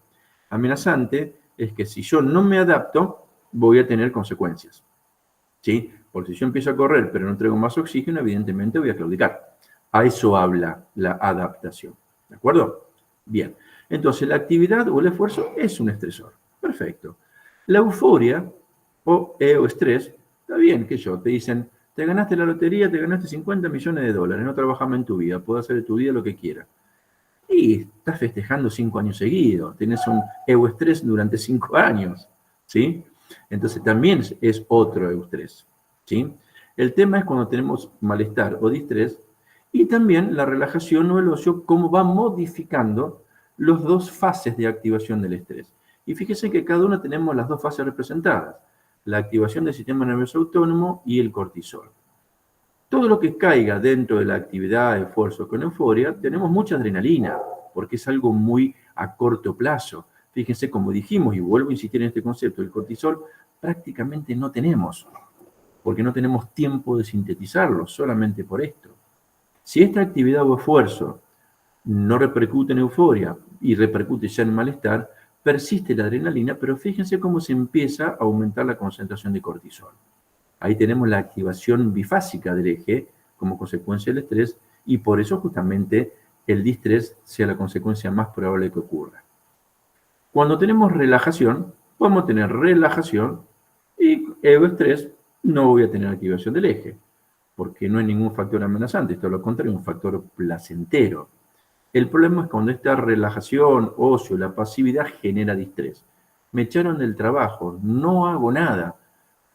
Amenazante es que si yo no me adapto, voy a tener consecuencias. ¿Sí? Porque si yo empiezo a correr pero no traigo más oxígeno, evidentemente voy a claudicar. A eso habla la adaptación. ¿De acuerdo? Bien. Entonces, la actividad o el esfuerzo es un estresor. Perfecto. La euforia o estrés, está bien que te dicen, te ganaste la lotería, te ganaste 50 millones de dólares, no trabajamos en tu vida, puedes hacer de tu vida lo que quieras. Y estás festejando 5 años seguidos, tenés un eustrés durante 5 años, ¿sí? Entonces también es otro eustrés, ¿sí? El tema es cuando tenemos malestar o distrés y también la relajación o el ocio, cómo va modificando las 2 fases de activación del estrés. Y fíjense que cada una tenemos las 2 fases representadas, la activación del sistema nervioso autónomo y el cortisol. Todo lo que caiga dentro de la actividad, esfuerzo con euforia, tenemos mucha adrenalina, porque es algo muy a corto plazo. Fíjense, como dijimos, y vuelvo a insistir en este concepto, el cortisol prácticamente no tenemos, porque no tenemos tiempo de sintetizarlo, solamente por esto. Si esta actividad o esfuerzo no repercute en euforia y repercute ya en malestar, persiste la adrenalina, pero fíjense cómo se empieza a aumentar la concentración de cortisol. Ahí tenemos la activación bifásica del eje como consecuencia del estrés y por eso justamente el distrés sea la consecuencia más probable que ocurra. Cuando tenemos relajación, podemos tener relajación y eustrés, no voy a tener activación del eje, porque no hay ningún factor amenazante, esto lo contrario, es un factor placentero. El problema es cuando esta relajación, ocio, la pasividad genera distrés. Me echaron del trabajo, no hago nada,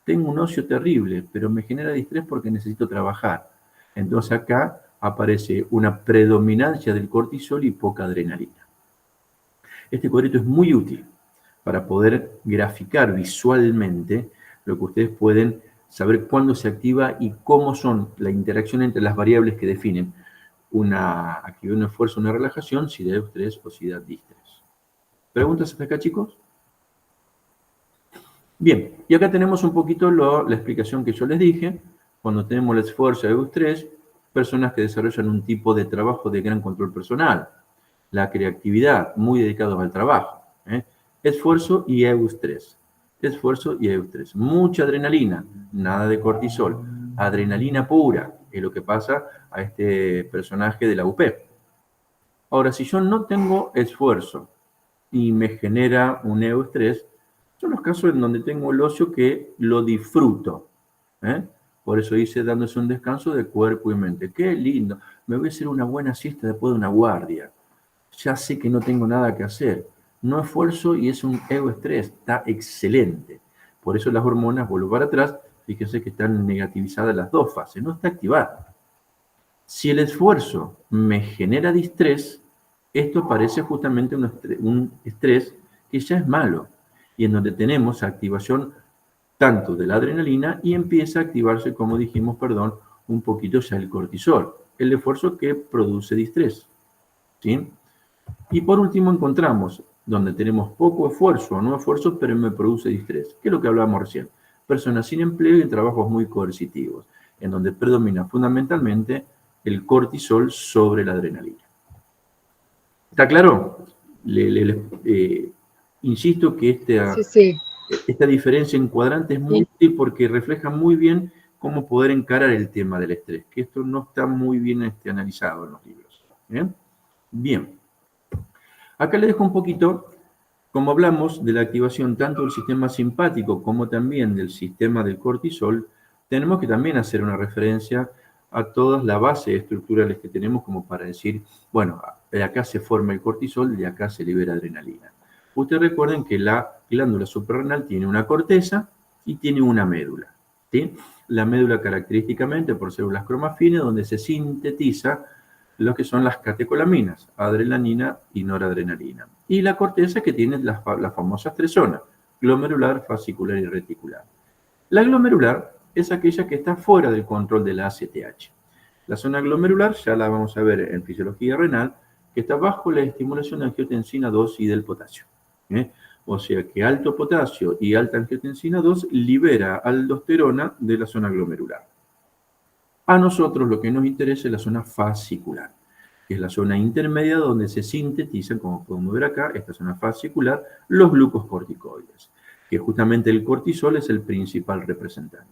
tengo un ocio terrible, pero me genera distrés porque necesito trabajar. Entonces acá aparece una predominancia del cortisol y poca adrenalina. Este cuadrito es muy útil para poder graficar visualmente lo que ustedes pueden saber cuándo se activa y cómo son la interacción entre las variables que definen una actividad, un esfuerzo, una relajación, si da eustrés o si da distrés. ¿Preguntas hasta acá, chicos? Bien, y acá tenemos un poquito la explicación que yo les dije. Cuando tenemos el esfuerzo y eustrés, personas que desarrollan un tipo de trabajo de gran control personal, la creatividad, muy dedicados al trabajo, esfuerzo y eustrés. Esfuerzo y eustrés. Mucha adrenalina, nada de cortisol. Adrenalina pura, es lo que pasa a este personaje de la UP. Ahora, si yo no tengo esfuerzo y me genera un eustrés, son los casos en donde tengo el ocio que lo disfruto. Por eso dice dándose un descanso de cuerpo y mente. ¡Qué lindo! Me voy a hacer una buena siesta después de una guardia. Ya sé que no tengo nada que hacer. No esfuerzo y es un eustrés. Está excelente. Por eso las hormonas, vuelvo para atrás, fíjense que están negativizadas las dos fases. No está activada. Si el esfuerzo me genera distrés, esto parece justamente un estrés que ya es malo. Y en donde tenemos activación tanto de la adrenalina y empieza a activarse, como dijimos, un poquito ya el cortisol, el esfuerzo que produce distrés. ¿Sí? Y por último encontramos donde tenemos poco esfuerzo o no esfuerzo, pero me produce distrés, que es lo que hablábamos recién. Personas sin empleo y en trabajos muy coercitivos, en donde predomina fundamentalmente el cortisol sobre la adrenalina. ¿Está claro? Insisto que esta diferencia en cuadrante es muy útil porque refleja muy bien cómo poder encarar el tema del estrés, que esto no está muy bien analizado en los libros. Bien. Acá le dejo un poquito, como hablamos de la activación tanto del sistema simpático como también del sistema del cortisol, tenemos que también hacer una referencia a todas las bases estructurales que tenemos como para decir, bueno, de acá se forma el cortisol, de acá se libera adrenalina. Ustedes recuerden que la glándula suprarrenal tiene una corteza y tiene una médula. ¿Sí? La médula característicamente por células cromafines donde se sintetiza lo que son las catecolaminas, adrenalina y noradrenalina. Y la corteza que tiene las famosas tres zonas, glomerular, fascicular y reticular. La glomerular es aquella que está fuera del control de la ACTH. La zona glomerular ya la vamos a ver en fisiología renal, que está bajo la estimulación de angiotensina 2 y del potasio. O sea que alto potasio y alta angiotensina 2 libera aldosterona de la zona glomerular. A nosotros lo que nos interesa es la zona fascicular, que es la zona intermedia donde se sintetizan, como podemos ver acá, esta zona fascicular, los glucocorticoides, que justamente el cortisol es el principal representante.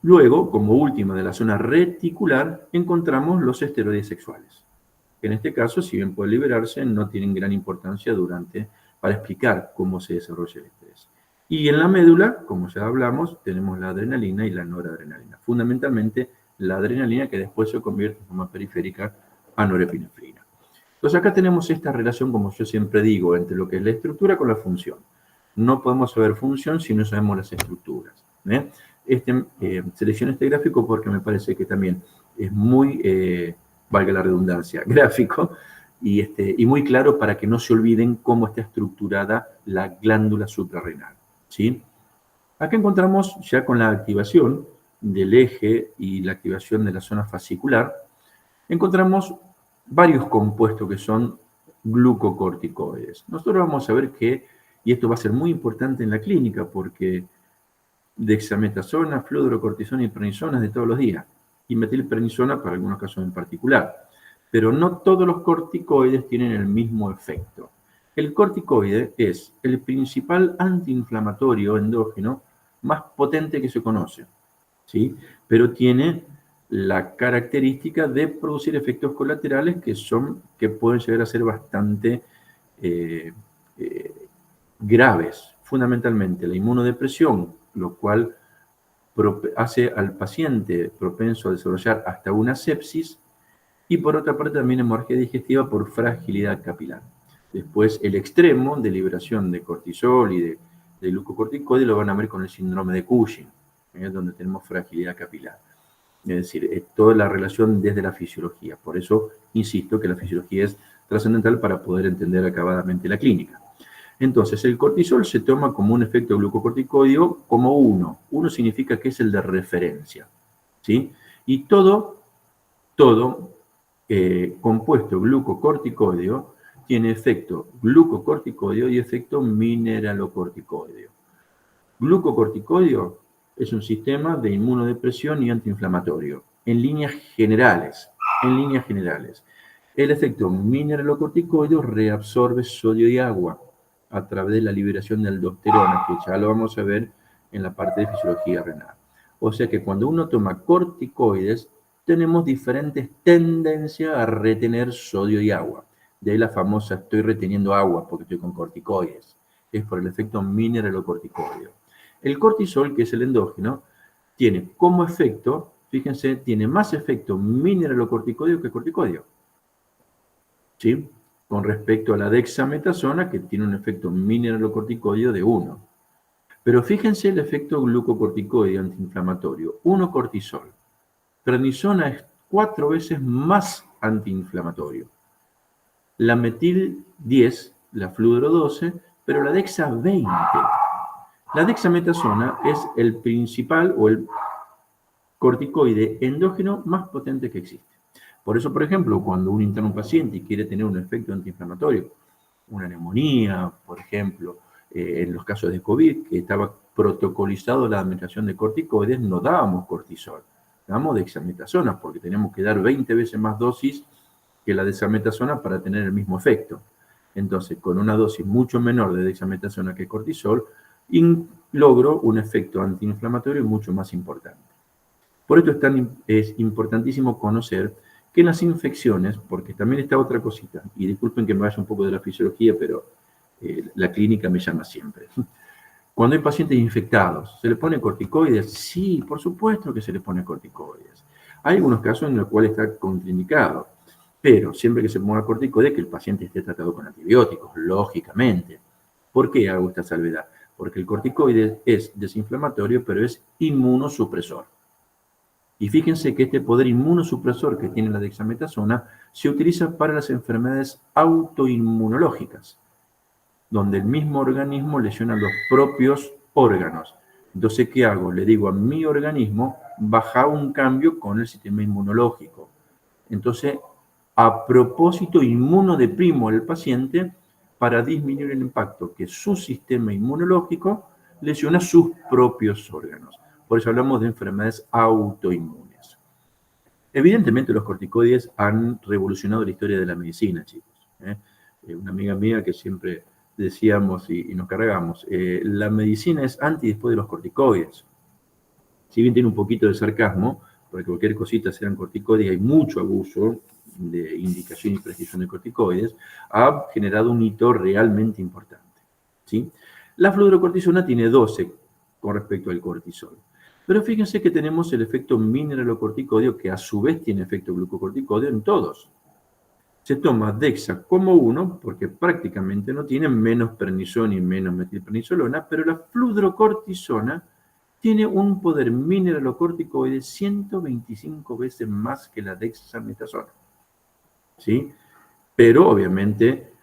Luego, como última de la zona reticular, encontramos los esteroides sexuales, que en este caso, si bien pueden liberarse, no tienen gran importancia para explicar cómo se desarrolla el estrés. Y en la médula, como ya hablamos, tenemos la adrenalina y la noradrenalina. Fundamentalmente, la adrenalina que después se convierte en forma periférica a norepinefrina. Entonces acá tenemos esta relación, como yo siempre digo, entre lo que es la estructura con la función. No podemos saber función si no sabemos las estructuras. Selecciono este gráfico porque me parece que también es muy, valga la redundancia, gráfico y muy claro para que no se olviden cómo está estructurada la glándula suprarrenal. ¿Sí? Acá encontramos ya con la activación del eje y la activación de la zona fascicular, encontramos varios compuestos que son glucocorticoides. Nosotros vamos a ver que, y esto va a ser muy importante en la clínica, porque dexametasona, fludrocortisona y prednisona de todos los días, y metilprednisona para algunos casos en particular. Pero no todos los corticoides tienen el mismo efecto. El corticoide es el principal antiinflamatorio endógeno más potente que se conoce, ¿sí? Pero tiene la característica de producir efectos colaterales que pueden llegar a ser bastante graves. Fundamentalmente la inmunodepresión, lo cual hace al paciente propenso a desarrollar hasta una sepsis, y por otra parte también hemorragia digestiva por fragilidad capilar. Después el extremo de liberación de cortisol y de glucocorticoide lo van a ver con el síndrome de Cushing, donde tenemos fragilidad capilar. Es decir, toda la relación desde la fisiología. Por eso insisto que la fisiología es trascendental para poder entender acabadamente la clínica. Entonces, el cortisol se toma como un efecto glucocorticoideo como 1. 1 significa que es el de referencia, ¿sí? Y todo compuesto glucocorticoideo tiene efecto glucocorticoideo y efecto mineralocorticoideo. Glucocorticoideo es un sistema de inmunodepresión y antiinflamatorio. En líneas generales, el efecto mineralocorticoideo reabsorbe sodio y agua a través de la liberación de aldosterona, que ya lo vamos a ver en la parte de fisiología renal. O sea que cuando uno toma corticoides, tenemos diferentes tendencias a retener sodio y agua. De ahí la famosa estoy reteniendo agua porque estoy con corticoides. Es por el efecto mineralocorticoideo. El cortisol, que es el endógeno, tiene como efecto, fíjense, tiene más efecto mineralocorticoideo que corticoideo. ¿Sí? Con respecto a la dexametasona, que tiene un efecto mineralocorticoideo de 1. Pero fíjense el efecto glucocorticoideo antiinflamatorio. 1 cortisol. Prednisona es 4 veces más antiinflamatorio. La metil 10, la fluoro 12, pero la dexa 20. La dexametasona es el principal o el corticoide endógeno más potente que existe. Por eso, por ejemplo, cuando uno interna a un paciente y quiere tener un efecto antiinflamatorio, una neumonía, por ejemplo, en los casos de COVID, que estaba protocolizado la administración de corticoides, no dábamos cortisol, dábamos dexametasona, porque teníamos que dar 20 veces más dosis que la dexametasona para tener el mismo efecto. Entonces, con una dosis mucho menor de dexametasona que cortisol, logro un efecto antiinflamatorio mucho más importante. Por esto es importantísimo conocer que en las infecciones, porque también está otra cosita, y disculpen que me vaya un poco de la fisiología, pero la clínica me llama siempre. Cuando hay pacientes infectados, ¿se le pone corticoides? Sí, por supuesto que se le pone corticoides. Hay algunos casos en los cuales está contraindicado, pero siempre que se ponga corticoides, que el paciente esté tratado con antibióticos, lógicamente. ¿Por qué hago esta salvedad? Porque el corticoide es desinflamatorio, pero es inmunosupresor. Y fíjense que este poder inmunosupresor que tiene la dexametasona se utiliza para las enfermedades autoinmunológicas, donde el mismo organismo lesiona los propios órganos. Entonces, ¿qué hago? Le digo a mi organismo, baja un cambio con el sistema inmunológico. Entonces, a propósito, inmunodeprimo al paciente para disminuir el impacto que su sistema inmunológico lesiona sus propios órganos. Por eso hablamos de enfermedades autoinmunes. Evidentemente los corticoides han revolucionado la historia de la medicina, chicos. Una amiga mía que siempre decíamos y nos cargamos, la medicina es antes y después de los corticoides. Si bien tiene un poquito de sarcasmo, porque cualquier cosita sean corticoides, hay mucho abuso de indicación y prescripción de corticoides, ha generado un hito realmente importante, ¿sí? La fluorocortisona tiene 12 con respecto al cortisol. Pero fíjense que tenemos el efecto mineralocorticoideo, que a su vez tiene efecto glucocorticoideo en todos. Se toma dexa como 1, porque prácticamente no tiene menos prednisona y menos metilprednisolona, pero la fluorocortisona tiene un poder mineralocorticoide 125 veces más que la dexametasona, ¿sí? Pero obviamente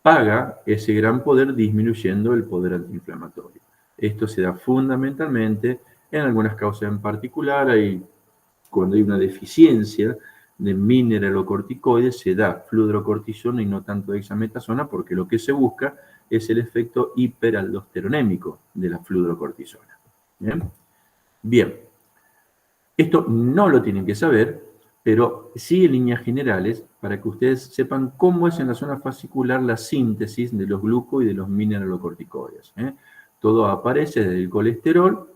paga ese gran poder disminuyendo el poder antiinflamatorio. Esto se da fundamentalmente en algunas causas en particular, cuando hay una deficiencia de mineralocorticoides, se da fluorocortisona y no tanto dexametasona, porque lo que se busca es el efecto hiperaldosteronémico de la fluorocortisona. ¿Bien? Bien. Esto no lo tienen que saber, pero sí en líneas generales, para que ustedes sepan cómo es en la zona fascicular la síntesis de los gluco y de los mineralocorticoides. Todo aparece desde el colesterol,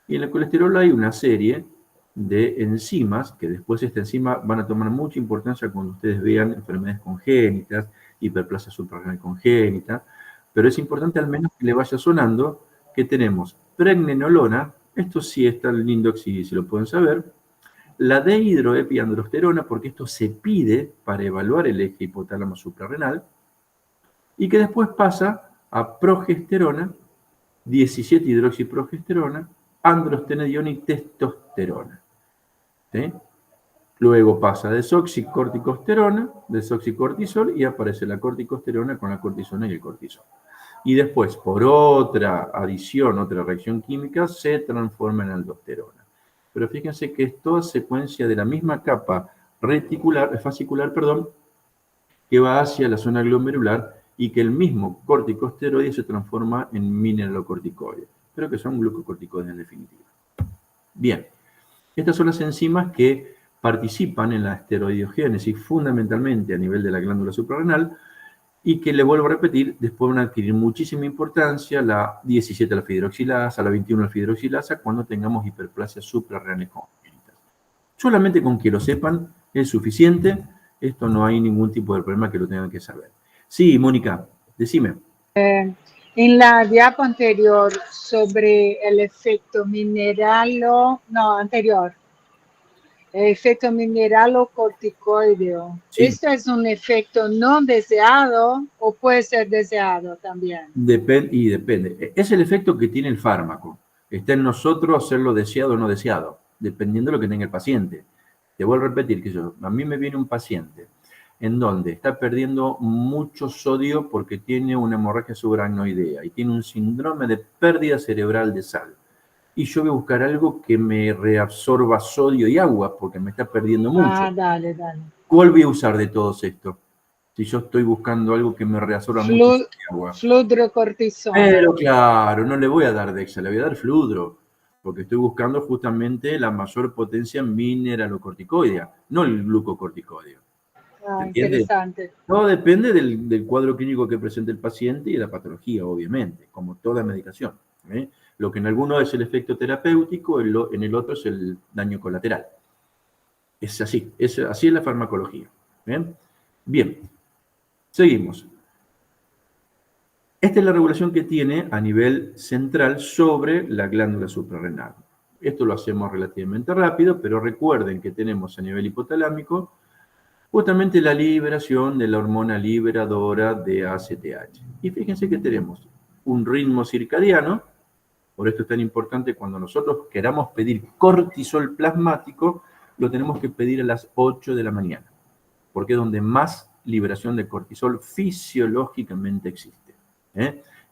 y en el colesterol hay una serie de enzimas, que después esta enzima van a tomar mucha importancia cuando ustedes vean enfermedades congénitas, hiperplasia suprarrenal congénita, pero es importante al menos que le vaya sonando que tenemos pregnenolona, esto sí está lindo si lo pueden saber, la dehidroepiandrosterona, porque esto se pide para evaluar el eje hipotálamo suprarrenal, y que después pasa a progesterona, 17-hidroxiprogesterona, androstenediona y testosterona. ¿Sí? Luego pasa desoxicorticosterona, desoxicortisol, y aparece la corticosterona con la cortisona y el cortisol. y después, por otra adición, otra reacción química, se transforma en aldosterona. Pero fíjense que es toda secuencia de la misma capa fascicular, que va hacia la zona glomerular y que el mismo corticosteroide se transforma en mineralocorticoide, pero que son glucocorticoides en definitiva. Bien, estas son las enzimas que participan en la esteroidogénesis fundamentalmente a nivel de la glándula suprarrenal y que, le vuelvo a repetir, después van a adquirir muchísima importancia la 17-alfa-hidroxilasa, la 21-alfa-hidroxilasa cuando tengamos hiperplasias suprarrenales congénitas. Solamente con que lo sepan es suficiente. Esto no hay ningún tipo de problema que lo tengan que saber. Sí, Mónica, decime. En la diapo anterior sobre el efecto efecto mineralocorticoideo. Sí. ¿Esto es un efecto no deseado o puede ser deseado también? Depende. Es el efecto que tiene el fármaco. Está en nosotros hacerlo deseado o no deseado, dependiendo de lo que tenga el paciente. Te vuelvo a repetir que a mí me viene un paciente en donde está perdiendo mucho sodio porque tiene una hemorragia subaracnoidea y tiene un síndrome de pérdida cerebral de sal. Y yo voy a buscar algo que me reabsorba sodio y agua porque me está perdiendo mucho. Dale. ¿Cuál voy a usar de todos estos? Si yo estoy buscando algo que me reabsorba mucho sodio y agua. Fludrocortisona. Pero claro, no le voy a dar Dexa, le voy a dar Fludro, porque estoy buscando justamente la mayor potencia mineralocorticoidea, no el glucocorticoideo. Interesante. Todo depende del cuadro clínico que presente el paciente y de la patología, obviamente, como toda medicación. Lo que en alguno es el efecto terapéutico, en el otro es el daño colateral. Es así, así es la farmacología. Bien, seguimos. Esta es la regulación que tiene a nivel central sobre la glándula suprarrenal. Esto lo hacemos relativamente rápido, pero recuerden que tenemos a nivel hipotalámico justamente la liberación de la hormona liberadora de ACTH. Y fíjense que tenemos un ritmo circadiano, por esto es tan importante cuando nosotros queramos pedir cortisol plasmático, lo tenemos que pedir a las 8 de la mañana, porque es donde más liberación de cortisol fisiológicamente existe.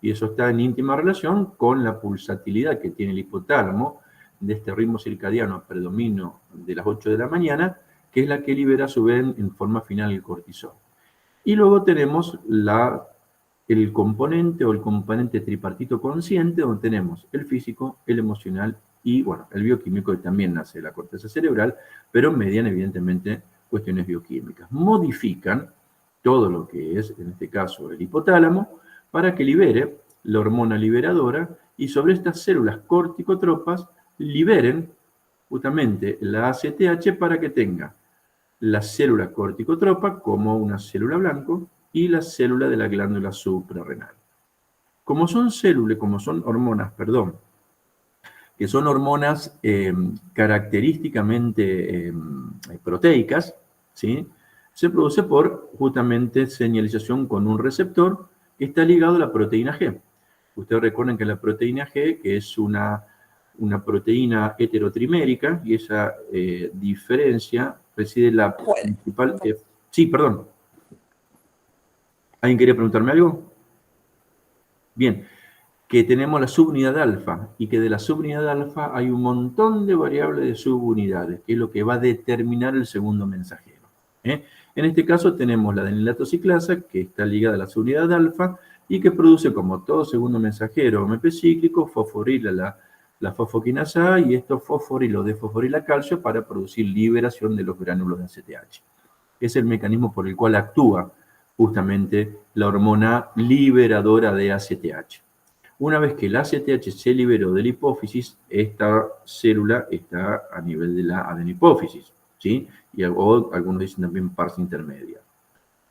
Y eso está en íntima relación con la pulsatilidad que tiene el hipotálamo de este ritmo circadiano a predominio de las 8 de la mañana, que es la que libera a su vez en forma final el cortisol. Y luego tenemos el componente tripartito consciente, donde tenemos el físico, el emocional y, bueno, el bioquímico, que también nace de la corteza cerebral, pero median evidentemente cuestiones bioquímicas. Modifican todo lo que es, en este caso, el hipotálamo, para que libere la hormona liberadora y sobre estas células corticotropas liberen justamente la ACTH para que tenga la célula corticotropa como una célula blanco y la célula de la glándula suprarrenal. Como son hormonas, que son hormonas característicamente proteicas, ¿sí? Se produce por justamente señalización con un receptor que está ligado a la proteína G. Ustedes recuerden que la proteína G, que es una proteína heterotrimérica, y esa diferencia reside en la principal... sí, perdón. ¿Alguien quería preguntarme algo? Bien, que tenemos la subunidad alfa, y que de la subunidad alfa hay un montón de variables de subunidades, que es lo que va a determinar el segundo mensajero. En este caso tenemos la denilatociclasa, que está ligada a la subunidad alfa, y que produce, como todo segundo mensajero OMP cíclico, fosforila la fosfoquinasa A, y esto fosforilo desfosforila calcio para producir liberación de los gránulos de ACTH. Es el mecanismo por el cual actúa justamente la hormona liberadora de ACTH. Una vez que el ACTH se liberó de la hipófisis, esta célula está a nivel de la adenipófisis, ¿sí? O algunos dicen también pars intermedia.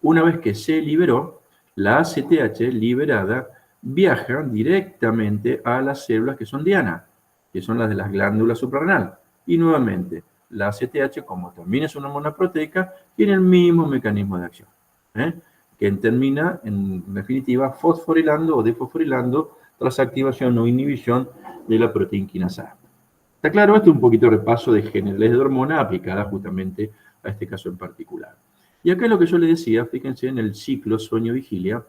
Una vez que se liberó, la ACTH liberada viaja directamente a las células que son diana, que son las de las glándulas suprarrenal. Y nuevamente, la ACTH, como también es una hormona proteica, tiene el mismo mecanismo de acción, que termina, en definitiva, fosforilando o desfosforilando tras activación o inhibición de la proteína quinasa A. ¿Está claro? Esto es un poquito de repaso de generalidades de hormona aplicada justamente a este caso en particular. Y acá lo que yo les decía, fíjense en el ciclo sueño-vigilia,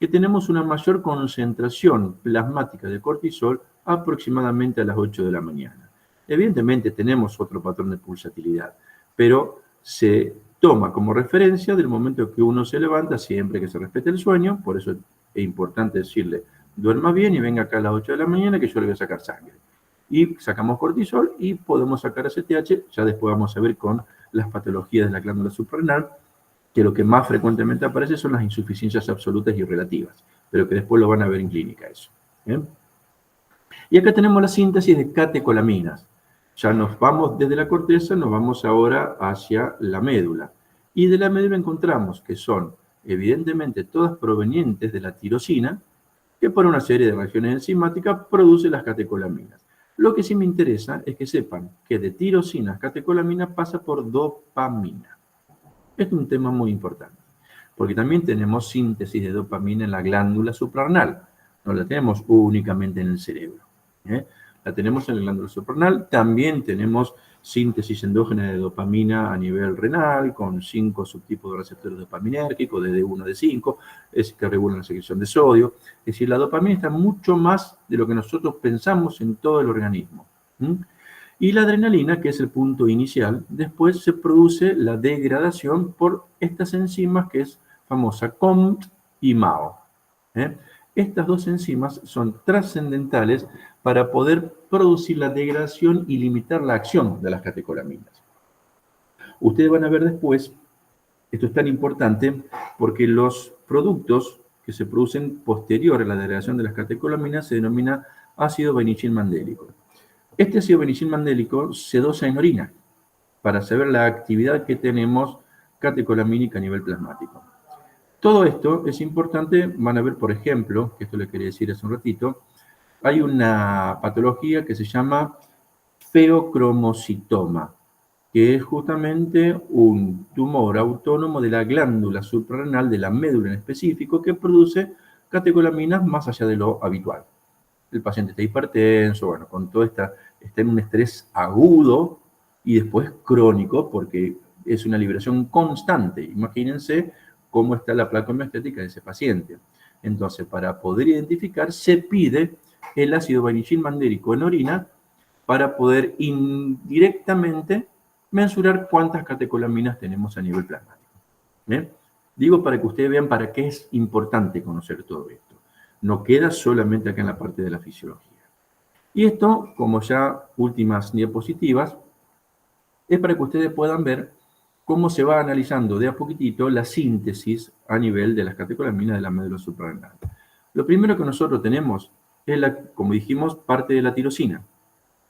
que tenemos una mayor concentración plasmática de cortisol aproximadamente a las 8 de la mañana. Evidentemente tenemos otro patrón de pulsatilidad, pero se toma como referencia del momento que uno se levanta, siempre que se respete el sueño. Por eso es importante decirle, duerma bien y venga acá a las 8 de la mañana que yo le voy a sacar sangre. Y sacamos cortisol y podemos sacar ACTH, ya después vamos a ver con las patologías de la glándula suprarrenal, que lo que más frecuentemente aparece son las insuficiencias absolutas y relativas, pero que después lo van a ver en clínica eso. ¿Bien? Y acá tenemos la síntesis de catecolaminas. Ya nos vamos desde la corteza, nos vamos ahora hacia la médula. Y de la médula encontramos que son, evidentemente, todas provenientes de la tirosina, que por una serie de reacciones enzimáticas produce las catecolaminas. Lo que sí me interesa es que sepan que de tirosina a catecolamina pasa por dopamina. Este es un tema muy importante, porque también tenemos síntesis de dopamina en la glándula suprarrenal. No la tenemos únicamente en el cerebro. La tenemos en la glándula suprarrenal. También tenemos síntesis endógena de dopamina a nivel renal, con 5 subtipos de receptores dopaminérgicos, desde 1 de 5, es que regulan la secreción de sodio. Es decir, la dopamina está mucho más de lo que nosotros pensamos en todo el organismo. Y la adrenalina, que es el punto inicial, después se produce la degradación por estas enzimas que es famosa COMT y MAO. Estas dos enzimas son trascendentales para poder producir la degradación y limitar la acción de las catecolaminas. Ustedes van a ver después, esto es tan importante, porque los productos que se producen posterior a la degradación de las catecolaminas se denomina ácido vainillin-mandélico. Este ácido vainillin-mandélico se dosa en orina para saber la actividad que tenemos catecolamínica a nivel plasmático. Todo esto es importante. Van a ver, por ejemplo, que esto le quería decir hace un ratito, hay una patología que se llama feocromocitoma, que es justamente un tumor autónomo de la glándula suprarrenal, de la médula en específico, que produce catecolaminas más allá de lo habitual. El paciente está hipertenso, bueno, con todo está en un estrés agudo y después crónico, porque es una liberación constante. Imagínense cómo está la placa homeostática de ese paciente. Entonces, para poder identificar, se pide el ácido vainillin-mandélico en orina para poder indirectamente mensurar cuántas catecolaminas tenemos a nivel plasmático. ¿Bien? Digo para que ustedes vean para qué es importante conocer todo esto. No queda solamente acá en la parte de la fisiología. Y esto, como ya últimas diapositivas, es para que ustedes puedan ver cómo se va analizando de a poquitito la síntesis a nivel de las catecolaminas de la médula suprarrenal. Lo primero que nosotros tenemos es, como dijimos, parte de la tirosina.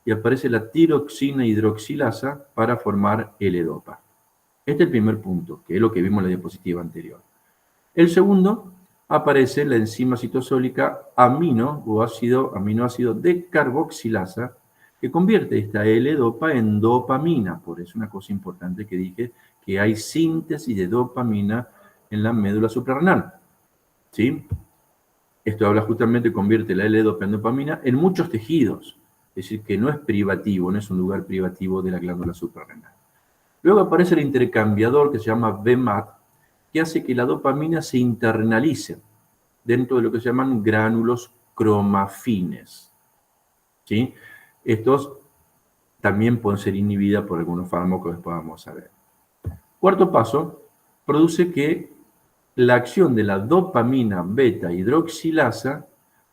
Y aparece la tiroxina hidroxilasa para formar L-Dopa. Este es el primer punto, que es lo que vimos en la diapositiva anterior. El segundo, aparece la enzima citosólica aminoácido decarboxilasa, que convierte esta L-Dopa en dopamina. Por eso una cosa importante que dije, que hay síntesis de dopamina en la médula suprarrenal. ¿Sí? Esto habla justamente, convierte la L-Dopa en dopamina en muchos tejidos. Es decir, que no es privativo, no es un lugar privativo de la glándula suprarrenal. Luego aparece el intercambiador que se llama VMAT, que hace que la dopamina se internalice dentro de lo que se llaman gránulos cromafines. ¿Sí? Estos también pueden ser inhibidos por algunos fármacos que después vamos a ver. Cuarto paso, produce que la acción de la dopamina beta hidroxilasa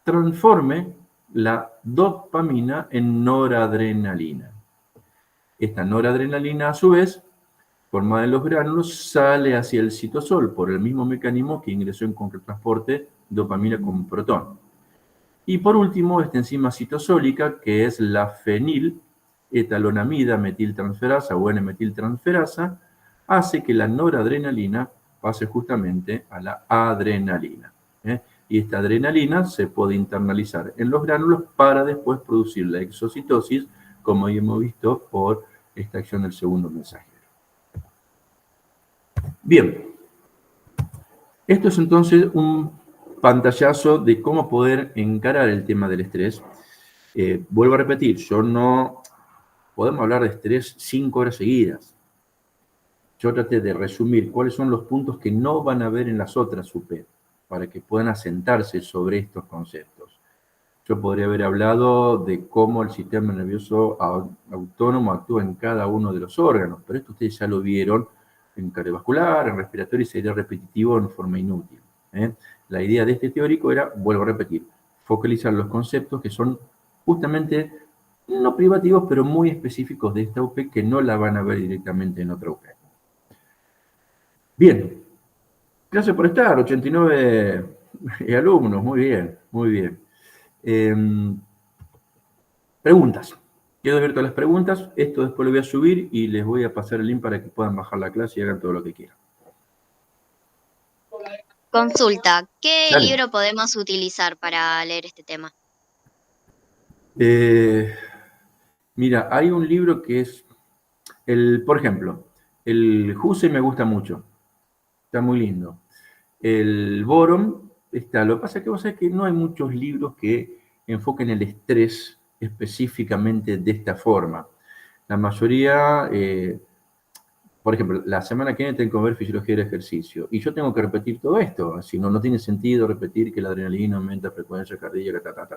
transforme la dopamina en noradrenalina. Esta noradrenalina, a su vez, formada en los gránulos, sale hacia el citosol por el mismo mecanismo que ingresó en transporte dopamina con protón. Y por último, esta enzima citosólica, que es la feniletalonamida metiltransferasa o N-metiltransferasa, hace que la noradrenalina pase justamente a la adrenalina. Y esta adrenalina se puede internalizar en los gránulos para después producir la exocitosis, como ya hemos visto por esta acción del segundo mensajero. Bien, esto es entonces un pantallazo de cómo poder encarar el tema del estrés. Vuelvo a repetir, podemos hablar de estrés 5 horas seguidas. Yo traté de resumir cuáles son los puntos que no van a ver en las otras UP. para que puedan asentarse sobre estos conceptos. Yo podría haber hablado de cómo el sistema nervioso autónomo actúa en cada uno de los órganos, pero esto ustedes ya lo vieron en cardiovascular, en respiratorio, y sería repetitivo en forma inútil. La idea de este teórico era, vuelvo a repetir, focalizar los conceptos que son justamente no privativos, pero muy específicos de esta UP, que no la van a ver directamente en otra UP. Bien, gracias por estar, 89 alumnos, muy bien, muy bien. Preguntas. Quedo abierto a las preguntas, esto después lo voy a subir y les voy a pasar el link para que puedan bajar la clase y hagan todo lo que quieran. Consulta, ¿qué Dale. libro podemos utilizar para leer este tema? Mira, hay un libro que es, por ejemplo, el Huse me gusta mucho, está muy lindo. El Boron está, lo que pasa es que vos sabés que no hay muchos libros que enfoquen el estrés específicamente de esta forma. La mayoría, por ejemplo, la semana que viene tengo que ver fisiología del ejercicio y yo tengo que repetir todo esto, si no, no tiene sentido repetir que la adrenalina aumenta frecuencia cardíaca,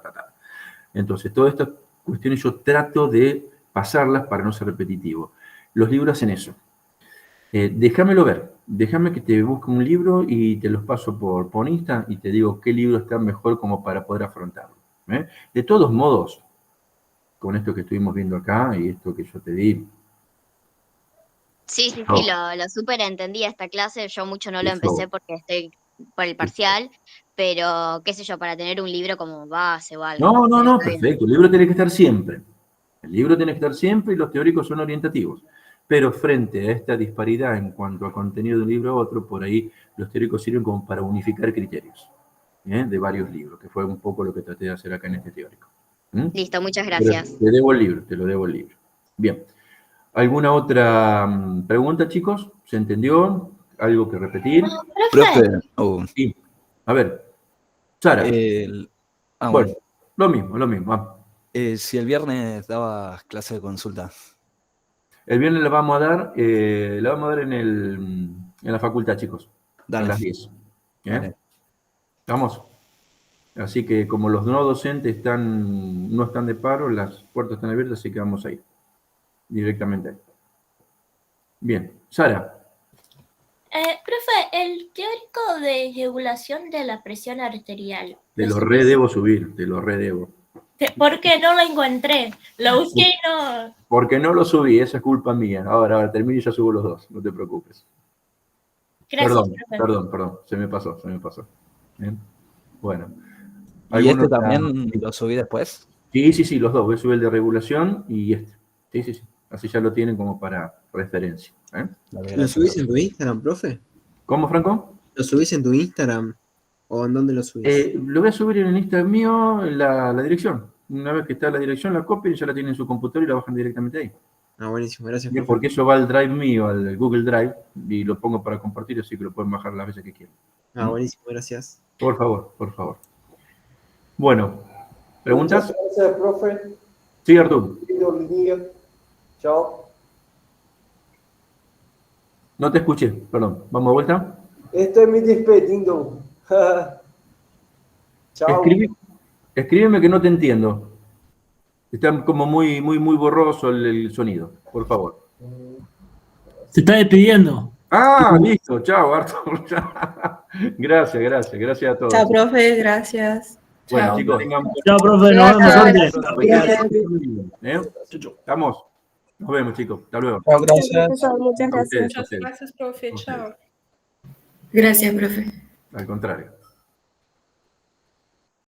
Entonces, todas estas cuestiones yo trato de pasarlas para no ser repetitivo. Los libros hacen eso. Déjamelo ver, déjame que te busque un libro y te los paso por Insta y te digo qué libro está mejor como para poder afrontarlo. De todos modos, con esto que estuvimos viendo acá y esto que yo te di. Sí, No. lo súper entendí esta clase. Yo mucho no lo Eso. empecé porque estoy por el parcial, pero qué sé yo, para tener un libro como base o algo. No, Pero está bien. perfecto. El libro tiene que estar siempre. El libro tiene que estar siempre y los teóricos son orientativos. Pero frente a esta disparidad en cuanto a contenido de un libro a otro, por ahí los teóricos sirven como para unificar criterios de varios libros, que fue un poco lo que traté de hacer acá en este teórico. Listo, muchas Pero gracias. te debo el libro, te lo debo el libro. Bien. ¿Alguna otra pregunta, chicos? ¿Se entendió? ¿Algo que repetir? Profe, Sí. A ver. Sara. Bueno, lo mismo. Si el viernes dabas clase de consulta. El viernes la vamos a dar en la facultad, chicos. Dale. A las 10. Dale. Vamos. Así que como los no docentes no están de paro, las puertas están abiertas, así que vamos a ir directamente ahí. Bien. Sara. Profe, el teórico de regulación de la presión arterial. Te lo redebo subir, te lo redebo. ¿Por qué no lo encontré? Lo busqué y no. Porque no lo subí, esa es culpa mía. Ahora termino y ya subo los dos, no te preocupes. Gracias, profe. Perdón, se me pasó. Bien. Bueno. ¿Y este también lo subí después? Sí, los dos. Voy a subir el de regulación y este. Sí. Así ya lo tienen como para referencia. ¿Lo subís en tu Instagram, profe? ¿Cómo, Franco? ¿Lo subís en tu Instagram? ¿O en dónde lo subís? Lo voy a subir en el Instagram mío, la dirección. Una vez que está la dirección, la copian y ya la tienen en su computadora y la bajan directamente ahí. Ah, buenísimo, gracias. Bien, porque eso va al Drive mío, al Google Drive, y lo pongo para compartir, así que lo pueden bajar las veces que quieran. Ah, buenísimo, gracias. Por favor. Bueno, ¿preguntas? Muchas gracias, profe. Sí, Artur. Lindo día. Chao. No te escuché, perdón. ¿Vamos de vuelta? Estoy me despedindo. Chao. Escríbeme que no te entiendo. Está como muy borroso el sonido, por favor. Se está despidiendo. Ah, listo. Chao, Artur. Gracias a todos. Chao, profe, gracias. Bueno, Chao. chicos, tengan... Chao, profe, nos vemos antes. ¿Estamos? Nos vemos, chicos. Hasta luego. Chao, gracias. Muchas gracias. Muchas Gracias, profe. Chao. Gracias, profe. Al contrario.